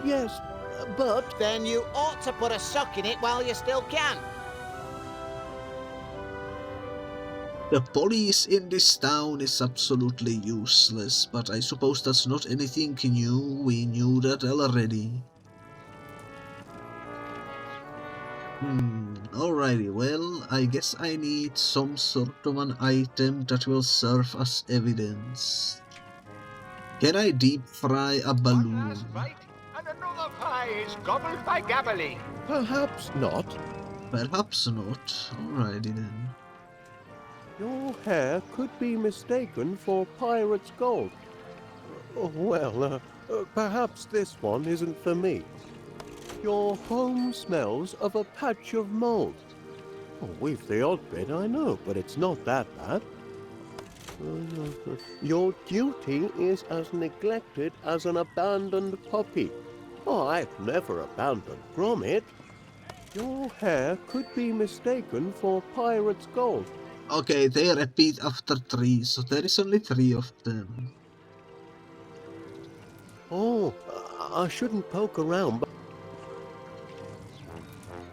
Yes, but... Then you ought to put a sock in it while you still can. The police in this town is absolutely useless, but I suppose that's not anything new. We knew that already. Alrighty, well, I guess I need some sort of an item that will serve as evidence. Can I deep fry a balloon? And another pie is gobbled by Gabberly. Perhaps not. Perhaps not. Alrighty then. Your hair could be mistaken for pirate's gold. Well, perhaps this one isn't for me. Your home smells of a patch of mold. Oh, we've the odd bit, I know, but it's not that bad. Your duty is as neglected as an abandoned puppy. Oh, I've never abandoned Gromit. Your hair could be mistaken for pirate's gold. Okay, they repeat after 3, so there is only 3 of them. Oh, I shouldn't poke around, but...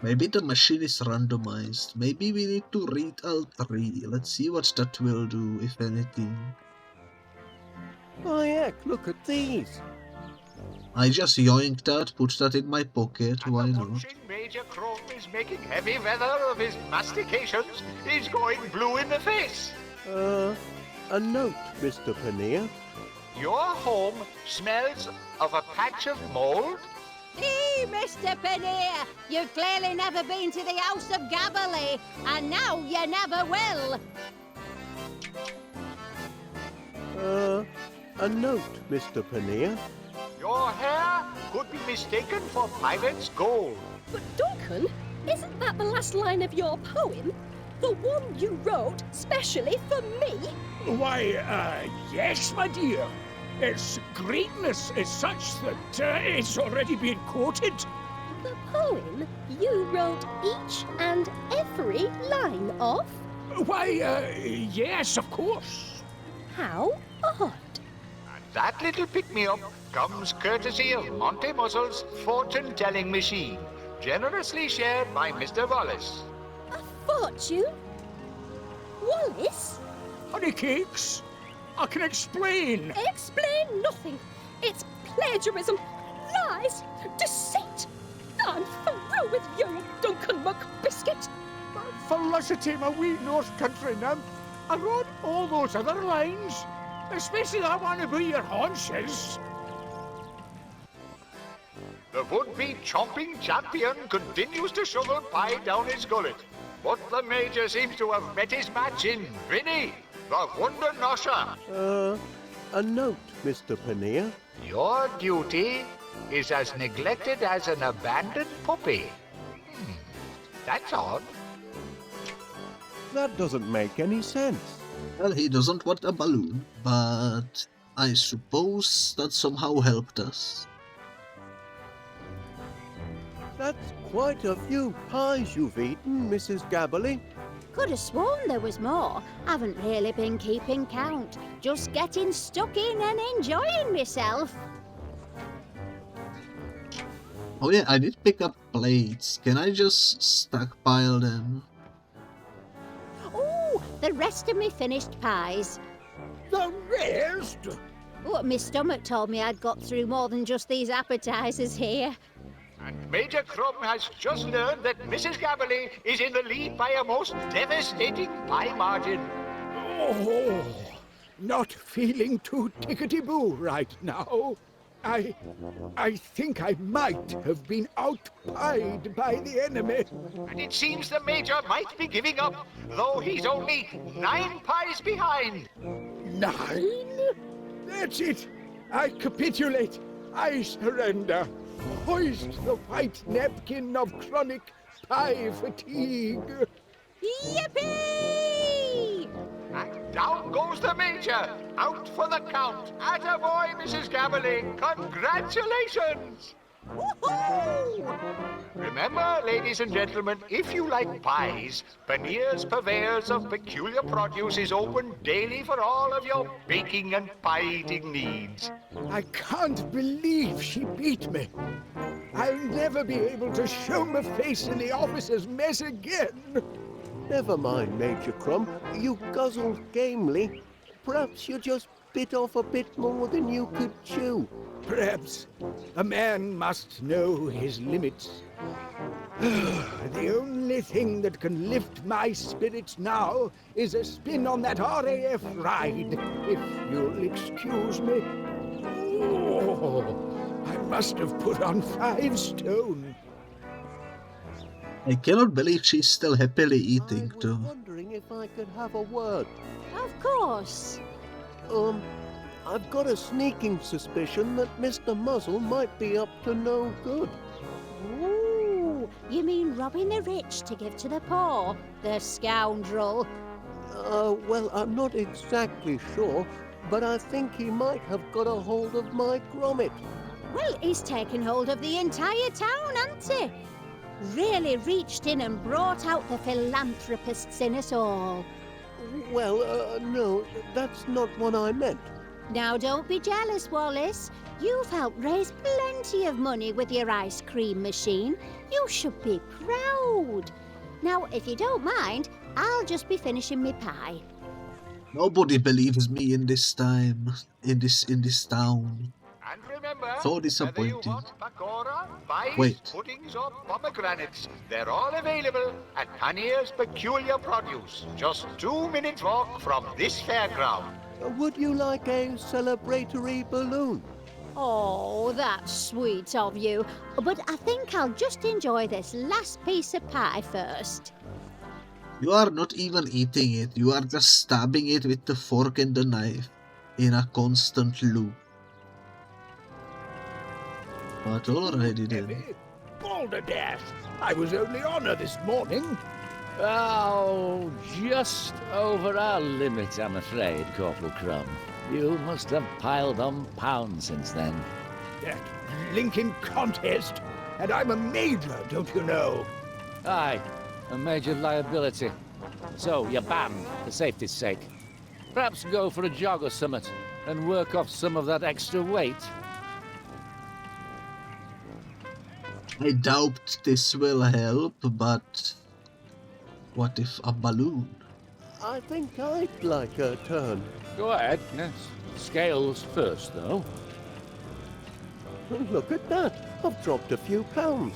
Maybe the machine is randomized. Maybe we need to read all 3. Let's see what that will do, if anything. Oh heck, look at these. I just yoinked that, put that in my pocket, why not? Major Chrome is making heavy weather of his mastications. He's going blue in the face. A note, Mr. Paneer. Your home smells of a patch of mold? Hey, Mr. Paneer! You've clearly never been to the House of Gabberley, and now you never will! A note, Mr. Paneer. Your hair could be mistaken for pirate's gold. But Duncan, isn't that the last line of your poem? The one you wrote specially for me? Why, yes, my dear. Its greatness is such that it's already been quoted. The poem you wrote each and every line of? Why, yes, of course. How odd. And that little pick-me-up comes courtesy of Monty Muzzle's fortune-telling machine, generously shared by Mr. Wallace. A fortune? Wallace? Honeycakes? I can explain. Explain nothing. It's plagiarism, lies, deceit. I'm through with you, Duncan McBiscuit. Felicity, my wee North Country nymph. I wrote all those other lines, especially that one about your haunches. The would-be chomping champion continues to shovel pie down his gullet. But the Major seems to have met his match in Vinny, the Wonder Nosher. A note, Mr. Paneer. Your duty is as neglected as an abandoned puppy. That's odd. That doesn't make any sense. Well, he doesn't want a balloon, but I suppose that somehow helped us. That's quite a few pies you've eaten, Mrs. Gabberley. Could have sworn there was more. Haven't really been keeping count. Just getting stuck in and enjoying myself. Oh yeah, I did pick up plates. Can I just stockpile them? Oh, the rest of me finished pies. The rest? Oh, my stomach told me I'd got through more than just these appetizers here. And Major Crumb has just learned that Mrs. Gabberley is in the lead by a most devastating pie margin. Oh, not feeling too tickety-boo right now. I think I might have been outpied by the enemy. And it seems the Major might be giving up, though he's only 9 pies behind. 9? That's it. I capitulate. I surrender. Hoist the white napkin of chronic pie fatigue. Yippee! And down goes the Major, out for the count. Attaboy, Mrs. Gabberley, congratulations! Woohoo! Remember, ladies and gentlemen, if you like pies, Paneer's Purveyors of Peculiar Produce is open daily for all of your baking and pie-eating needs. I can't believe she beat me. I'll never be able to show my face in the officer's mess again. Never mind, Major Crumb. You guzzled gamely. Perhaps you just bit off a bit more than you could chew. Perhaps. A man must know his limits. The only thing that can lift my spirits now is a spin on that RAF ride, if you'll excuse me. Oh, I must have put on 5 stone. I cannot believe she's still happily eating, too. I was wondering if I could have a word. Of course. I've got a sneaking suspicion that Mr. Muzzle might be up to no good. Ooh, you mean robbing the rich to give to the poor? The scoundrel. Well, I'm not exactly sure, but I think he might have got a hold of my grommet. Well, he's taken hold of the entire town, hasn't he? Really reached in and brought out the philanthropists in us all. Well, no, that's not what I meant. Now don't be jealous, Wallace. You've helped raise plenty of money with your ice cream machine. You should be proud. Now, if you don't mind, I'll just be finishing my pie. Nobody believes me in this time, in this town. And remember, So whether you disappointing. want pakora, pies, Wait. puddings, or pomegranates, they're all available at Tanier's Peculiar Produce. Just 2-minute walk from this fairground. Would you like a celebratory balloon? Oh, that's sweet of you. But I think I'll just enjoy this last piece of pie first. You are not even eating it, you are just stabbing it with the fork and the knife in a constant loop. But alrighty then. Balderdash! I was only on her this morning. Oh, just over our limit, I'm afraid, Corporal Crumb. You must have piled on pounds since then. That blinking contest. And I'm a major, don't you know? Aye, a major liability. So, you're banned, for safety's sake. Perhaps go for a jog or something, and work off some of that extra weight. I doubt this will help, but what if a balloon? I think I'd like a turn. Go ahead, yes. Scales first, though. Look at that. I've dropped a few pounds.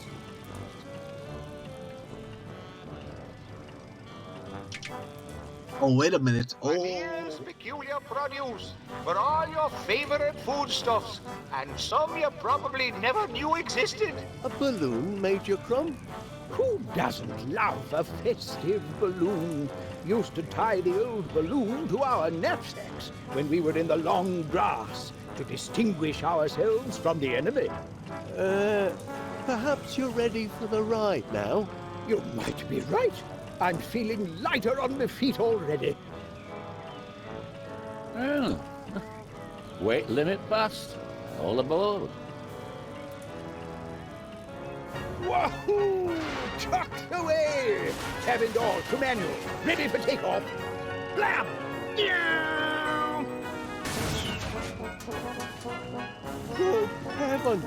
Oh, wait a minute. Oh, Tanier's Peculiar Produce for all your favorite foodstuffs, and some you probably never knew existed. A balloon, Major Crumb? Who doesn't love a festive balloon? Used to tie the old balloon to our knapsacks when we were in the long grass to distinguish ourselves from the enemy. Perhaps you're ready for the ride now? You might be right. I'm feeling lighter on my feet already. Well, weight limit passed. All aboard. Wahoo! Tucked away! Cabin door to manual. Ready for takeoff. Blam! Meow! Good heaven!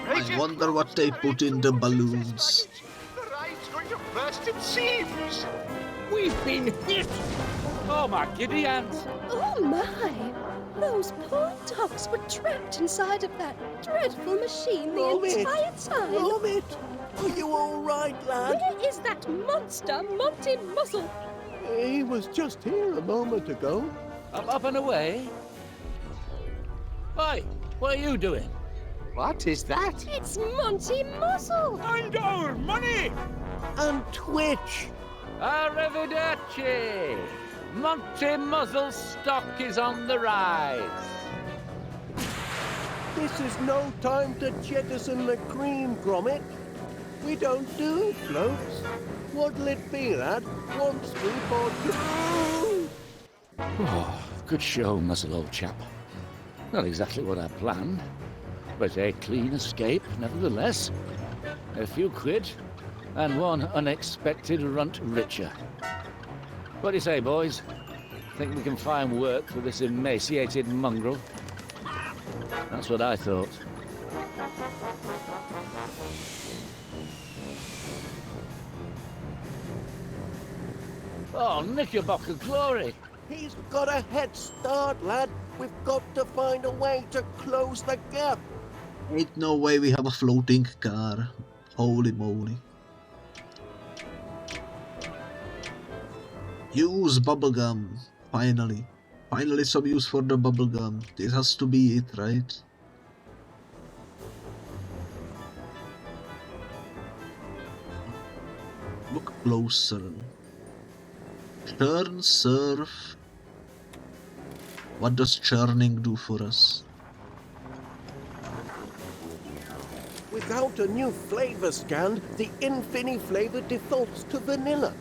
I wonder what they put in the balloons. The ride's going to burst, it seems. We've been hit! Oh, my giddy aunt. Oh my! Those poor dogs were trapped inside of that dreadful machine the Gromit! entire time. Gromit! Are you all right, lad? Where is that monster, Monty Muzzle? He was just here a moment ago. I'm up and away. Hi, what are you doing? What is that? It's Monty Muzzle! And our money! And Twitch! Arrivederci! Monty Muzzle's stock is on the rise. This is no time to jettison the cream, Gromit. We don't do floats. What'll it be, lad? 1 scoop or 2? Oh, good show, Muzzle, old chap. Not exactly what I planned, but a clean escape nevertheless. A few quid, and one unexpected runt richer. What do you say, boys? Think we can find work for this emaciated mongrel? That's what I thought. Oh, Knickerbocker glory! He's got a head start, lad. We've got to find a way to close the gap. Ain't no way we have a floating car. Holy moly. Use bubblegum. Finally. Finally some use for the bubblegum. This has to be it, right? Look closer. Churn, surf. What does churning do for us? Without a new flavor scan, the Infini flavor defaults to vanilla.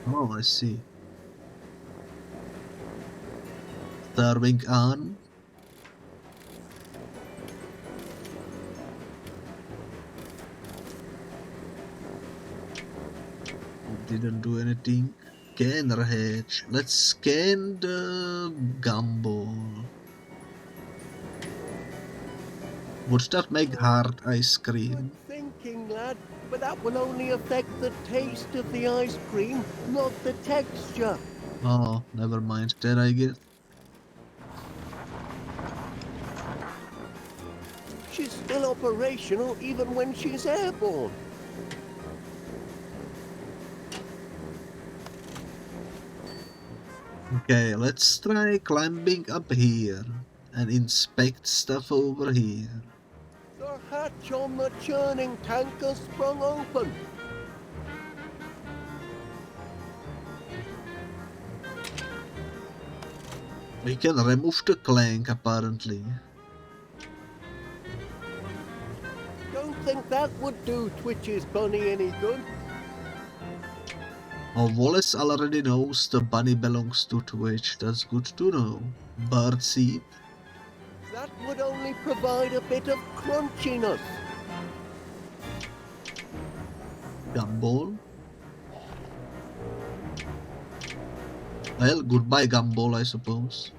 Oh, I see. Serving on. Didn't do anything. Scanner hatch. Let's scan the gumball. Would that make hard ice cream? Thinking, lad, but that will only affect the taste of the ice cream, not the texture. Oh, never mind then, I guess. She's still operational even when she's airborne. Okay, let's try climbing up here and inspect stuff over here. The hatch on the churning tank has sprung open. We can remove the clank apparently. Don't think that would do Twitch's bunny any good. Oh, Wallace already knows the bunny belongs to Twitch. That's good to know. Birdseed. That would only provide a bit of crunchiness. Gumball. Well, goodbye Gumball, I suppose.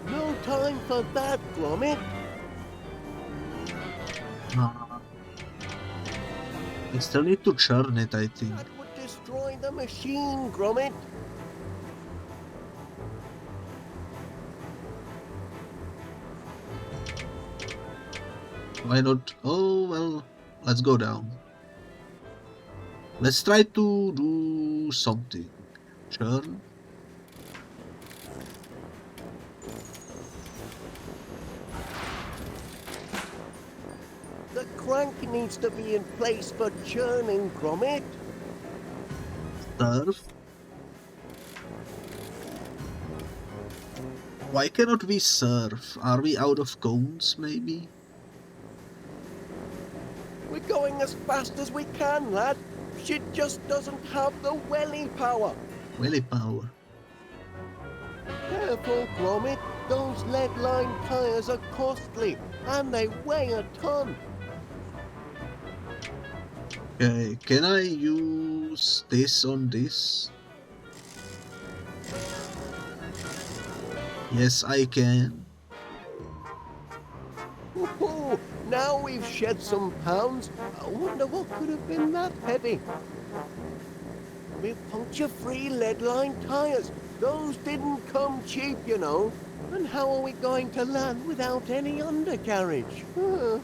No time for that, Gromit. I still need to churn it, I think. That would destroy the machine, Gromit. Why not? Oh, well, let's go down. Let's try to do something. Churn. The crank needs to be in place for churning, Gromit. Surf. Why cannot we surf? Are we out of cones, maybe? We're going as fast as we can, lad. She just doesn't have the welly power. Welly power. Careful, Gromit. Those lead-lined tires are costly, and they weigh a ton. Okay, can I use this on this? Yes, I can. Ooh, now we've shed some pounds. I wonder what could have been that heavy. With puncture-free lead-lined tires. Those didn't come cheap, you know. And how are we going to land without any undercarriage? Look,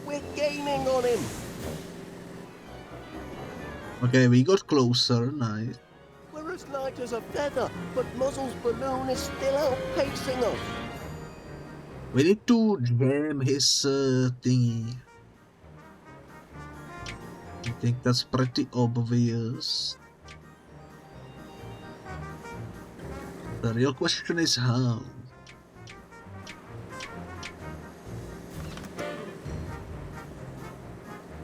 we're gaining on him. Okay, we got closer, nice. We're as light as a feather, but Muzzle's balloon is still outpacing us. We need to jam his thingy. I think that's pretty obvious. The real question is how.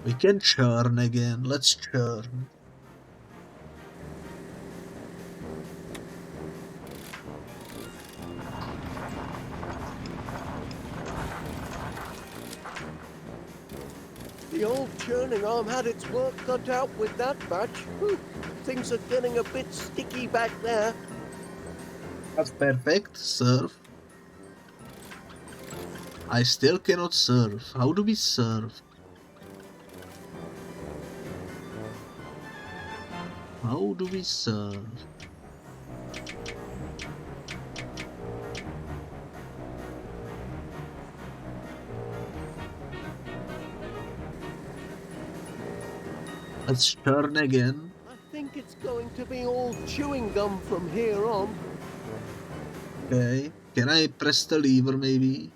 We can churn again. Let's churn. The old churning arm had its work cut out with that batch. Whew, things are getting a bit sticky back there. That's perfect. Surf. I still cannot surf. How do we surf? How do we surf? Let's turn again. I think it's going to be all chewing gum from here on. Okay. Can I press the lever maybe?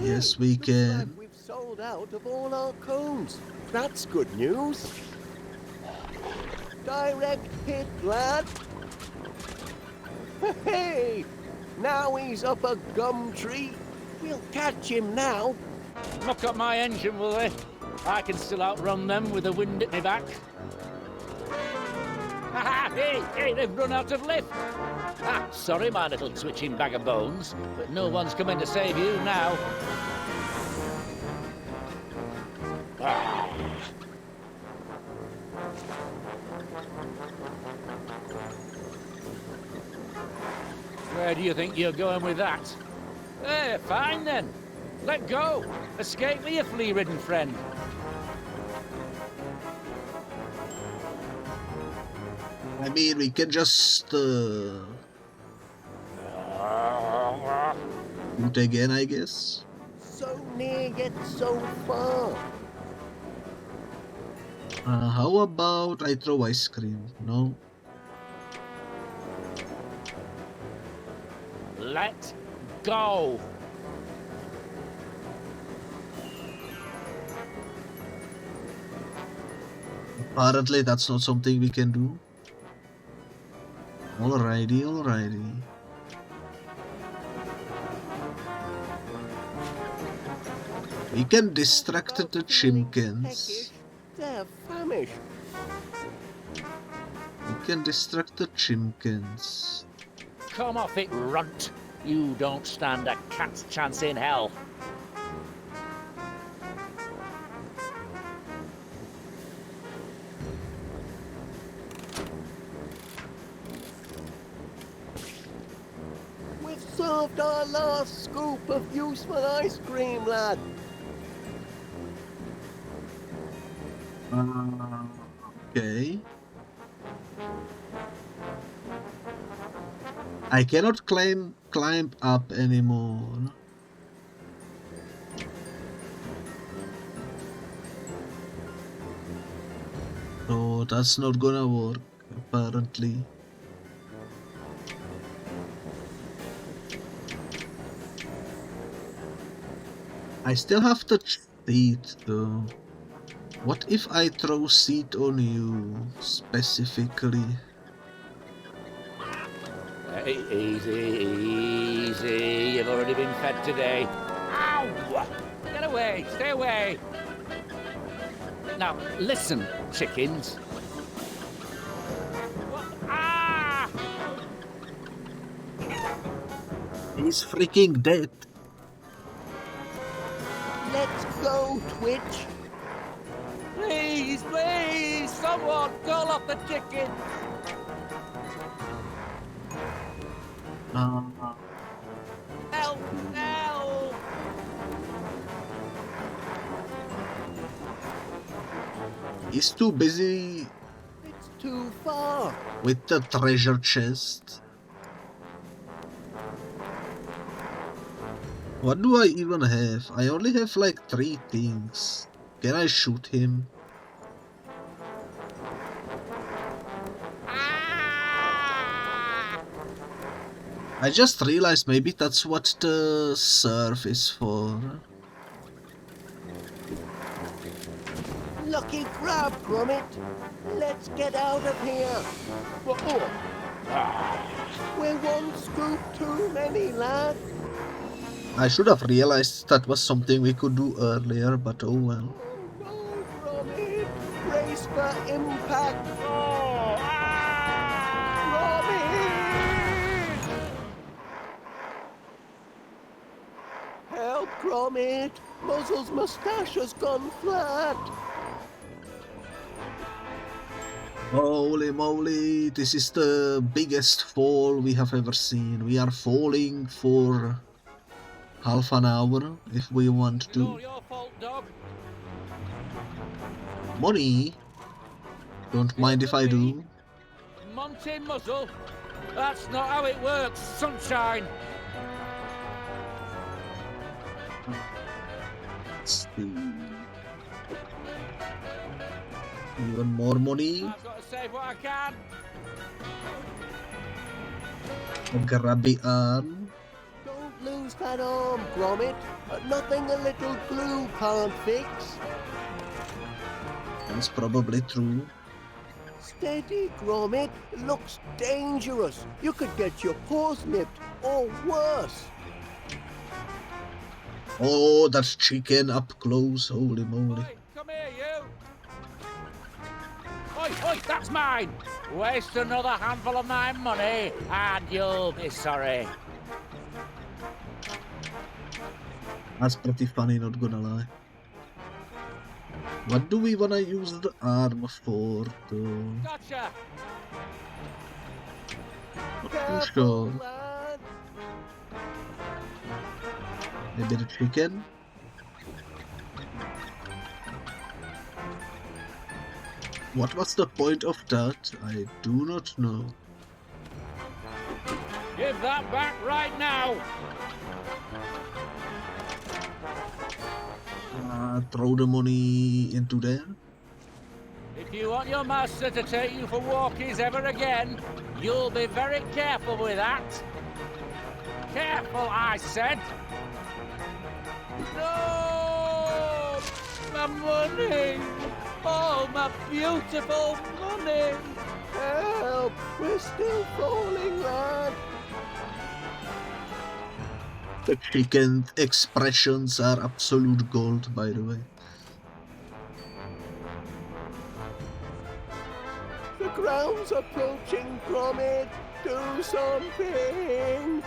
Yes, we can. Like we've sold out of all our cones. That's good news. Direct hit, lad. Hey! Now he's up a gum tree. We'll catch him now. Muck up my engine, will they? I can still outrun them with the wind at my back. Hey, they've run out of lift. Ah, sorry, my little twitching bag of bones, but no one's coming to save you now. Ah. Where do you think you're going with that? Fine then. Let go. Escape me, you flea-ridden friend. I mean, we can just shoot again, I guess. So near yet so far. How about I throw ice cream? No. Let go. Apparently, that's not something we can do. Alrighty, alrighty. We can distract the chimkins. They're famished. We can distract the chimkins. Come off it, runt. You don't stand a cat's chance in hell. We've served our last scoop of useful ice cream, lad. Okay. I cannot climb up anymore. So that's not gonna work, apparently. I still have the seat though. What if I throw seat on you specifically? Hey, easy. You've already been fed today. Ow! Get away. Stay away. Now, listen, chickens. Ah! He's freaking dead. Let's go, Twitch. Please, someone call off the chickens. Help! He's too busy. It's too far. With the treasure chest. What do I even have? I only have like 3 things. Can I shoot him? I just realized maybe that's what the surf is for. Lucky grab, Gromit. Let's get out of here. We're one scoop too many, lad. I should have realized that was something we could do earlier, but oh well. No, Gromit. Brace for impact. Help, Gromit! Muzzle's moustache has gone flat! Holy moly, this is the biggest fall we have ever seen. We are falling for half an hour if we want to. All your fault, dog. Money? Don't mind if I do. Monty Muzzle? That's not how it works, sunshine. Even more money. I've got to save what I can. Grab the arm. Don't lose that arm, Gromit. Nothing a little glue can't fix. That's probably true. Steady, Gromit. It looks dangerous. You could get your paws nipped, or worse. Oh, that's chicken up close. Holy moly. Oi, come here, you. Oi, that's mine. Waste another handful of my money, and you'll be sorry. That's pretty funny, not gonna lie. What do we wanna use the arm for, though? Gotcha! Not too sure. Maybe the chicken? What was the point of that? I do not know. Give that back right now! Throw the money into there. If you want your master to take you for walkies ever again, you'll be very careful with that. Careful, I said. No! My money! Oh, my beautiful money! Help! We're still falling, lad! The chicken expressions are absolute gold, by the way. The ground's approaching, Gromit! Do something!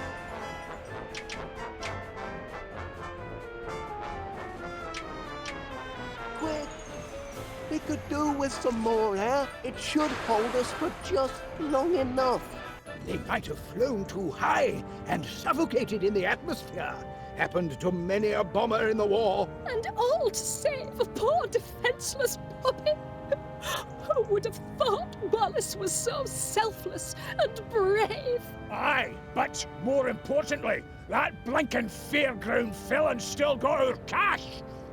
Quick! We could do with some more air. It should hold us for just long enough. They might have flown too high and suffocated in the atmosphere. Happened to many a bomber in the war. And all to save a poor defenseless puppy. Who would have thought Wallace was so selfless and brave? Aye, but more importantly, that blinking fairground villain's still got our cash.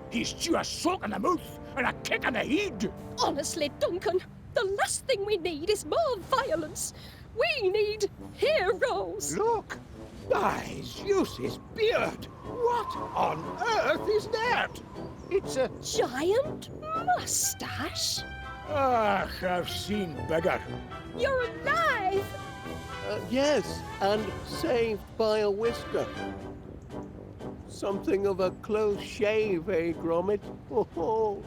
He's due a soak in the mouth and a kick in the head. Honestly, Duncan, the last thing we need is more violence. We need heroes. Look, he's used his beard. What on earth is that? It's a giant mustache. Ah, I've seen bigger. You're alive! Yes, and saved by a whisker. Something of a close shave, eh, Gromit? Oh.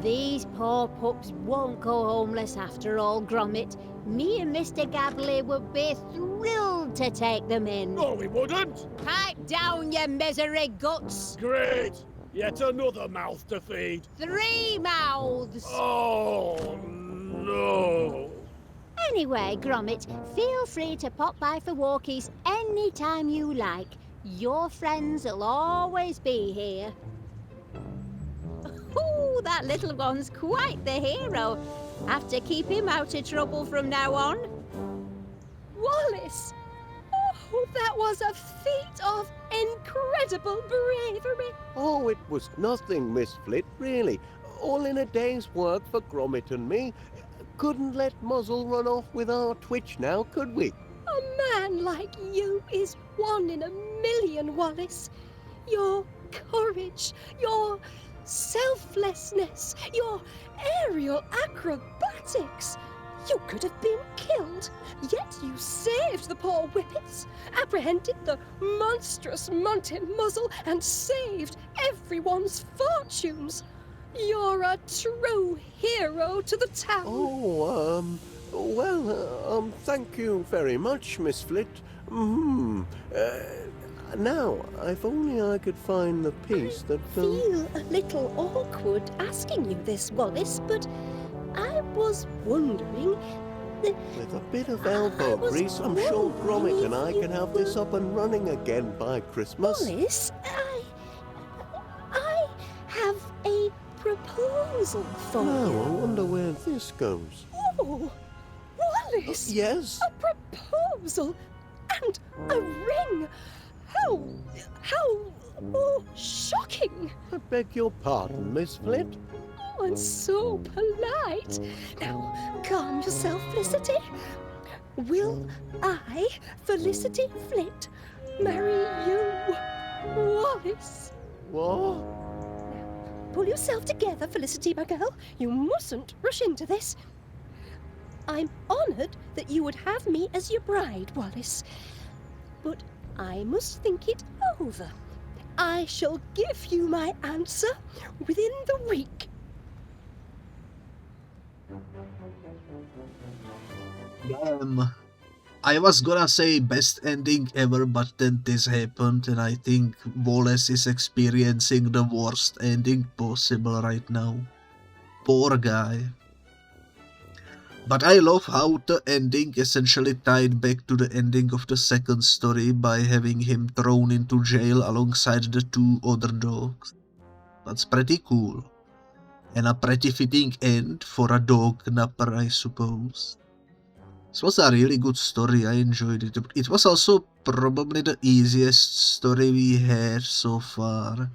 These poor pups won't go homeless after all, Gromit. Me and Mr. Gabbly would be thrilled to take them in. No, we wouldn't. Pipe down, you misery guts. Great. Yet another mouth to feed. 3 mouths. Oh, no. Anyway, Gromit, feel free to pop by for walkies any time you like. Your friends will always be here. Ooh, that little one's quite the hero. Have to keep him out of trouble from now on. Wallace! Oh, that was a feat of incredible bravery. Oh, it was nothing, Miss Flit, really. All in a day's work for Gromit and me. Couldn't let Muzzle run off with our twitch now, could we? A man like you is 1 in a million, Wallace. Your courage, your selflessness, your aerial acrobatics. You could have been killed, yet you saved the poor whippets, apprehended the monstrous mountain muzzle, and saved everyone's fortunes. You're a true hero to the town. Oh, well, thank you very much, Miss Flit. Now, if only I could find the piece that... I feel a little awkward asking you this, Wallace, but I was wondering... With a bit of elbow grease, I'm sure Gromit and I can have this up and running again by Christmas. Wallace, I have a proposal for you. Now, I wonder where this goes. Oh, Wallace! Yes? A proposal and a ring! How shocking! I beg your pardon, Miss Flit. Oh, and so polite. Now, calm yourself, Felicity. Will I, Felicity Flit, marry you, Wallace? What? pull yourself together, Felicity, my girl. You mustn't rush into this. I'm honoured that you would have me as your bride, Wallace. But I must think it over. I shall give you my answer within the week. I was gonna say best ending ever, but then this happened, and I think Wallace is experiencing the worst ending possible right now. Poor guy. But I love how the ending essentially tied back to the ending of the second story by having him thrown into jail alongside the two other dogs. That's pretty cool. And a pretty fitting end for a Dognapper, I suppose. This was a really good story, I enjoyed it. It was also probably the easiest story we had so far.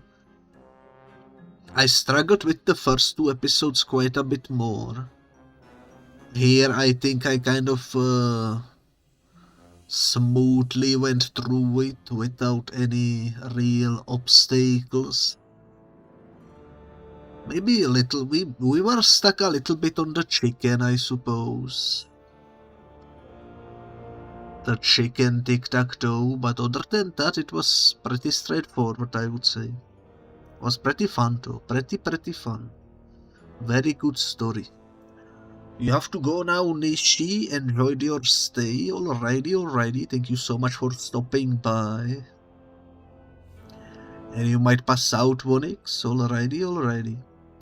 I struggled with the first two episodes quite a bit more. Here I think I kind of smoothly went through it without any real obstacles. Maybe a little, we were stuck a little bit on the chicken, I suppose. The chicken tic-tac-toe, but other than that it was pretty straightforward, I would say. It was pretty fun though, pretty fun. Very good story. You have to go now, Nishi. Enjoyed your stay. Alrighty. Thank you so much for stopping by. And you might pass out, Wonix. Alrighty.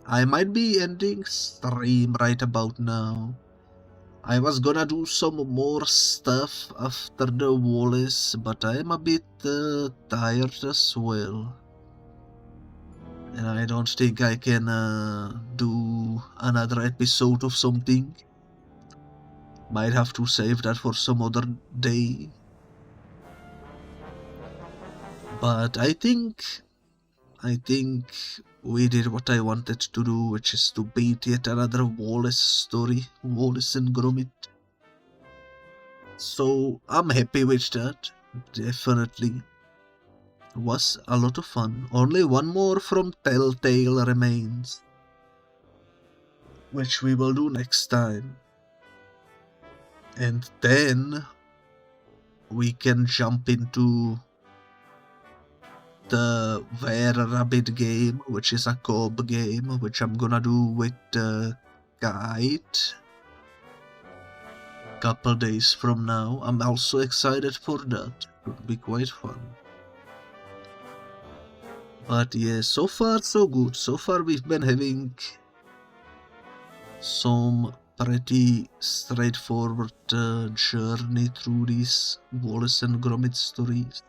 I might be ending stream right about now. I was gonna do some more stuff after the Wallace, but I'm a bit tired as well. And I don't think I can do another episode of something. Might have to save that for some other day. But I think we did what I wanted to do, which is to beat yet another Wallace story, Wallace and Gromit. So I'm happy with that, definitely. It was a lot of fun. Only one more from Telltale remains, which we will do next time. And then we can jump into the Were Rabbit game, which is a co-op game, which I'm gonna do with Kite couple days from now. I'm also excited for that. It would be quite fun. But yeah, so far so good. So far we've been having some pretty straightforward journey through these Wallace and Gromit stories.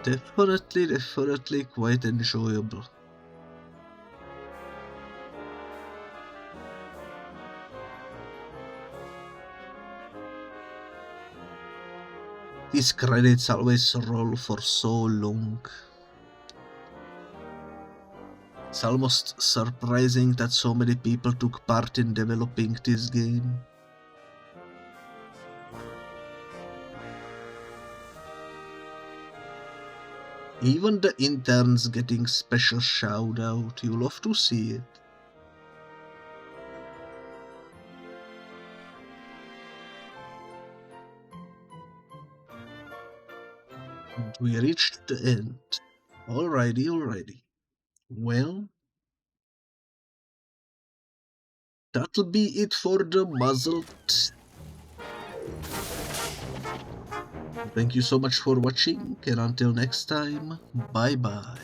Definitely quite enjoyable. These credits always roll for so long. It's almost surprising that so many people took part in developing this game. Even the interns getting special shout out, you love to see it. And we reached the end. Alrighty. Well, that'll be it for the Muzzled. Thank you so much for watching, and until next time, bye bye.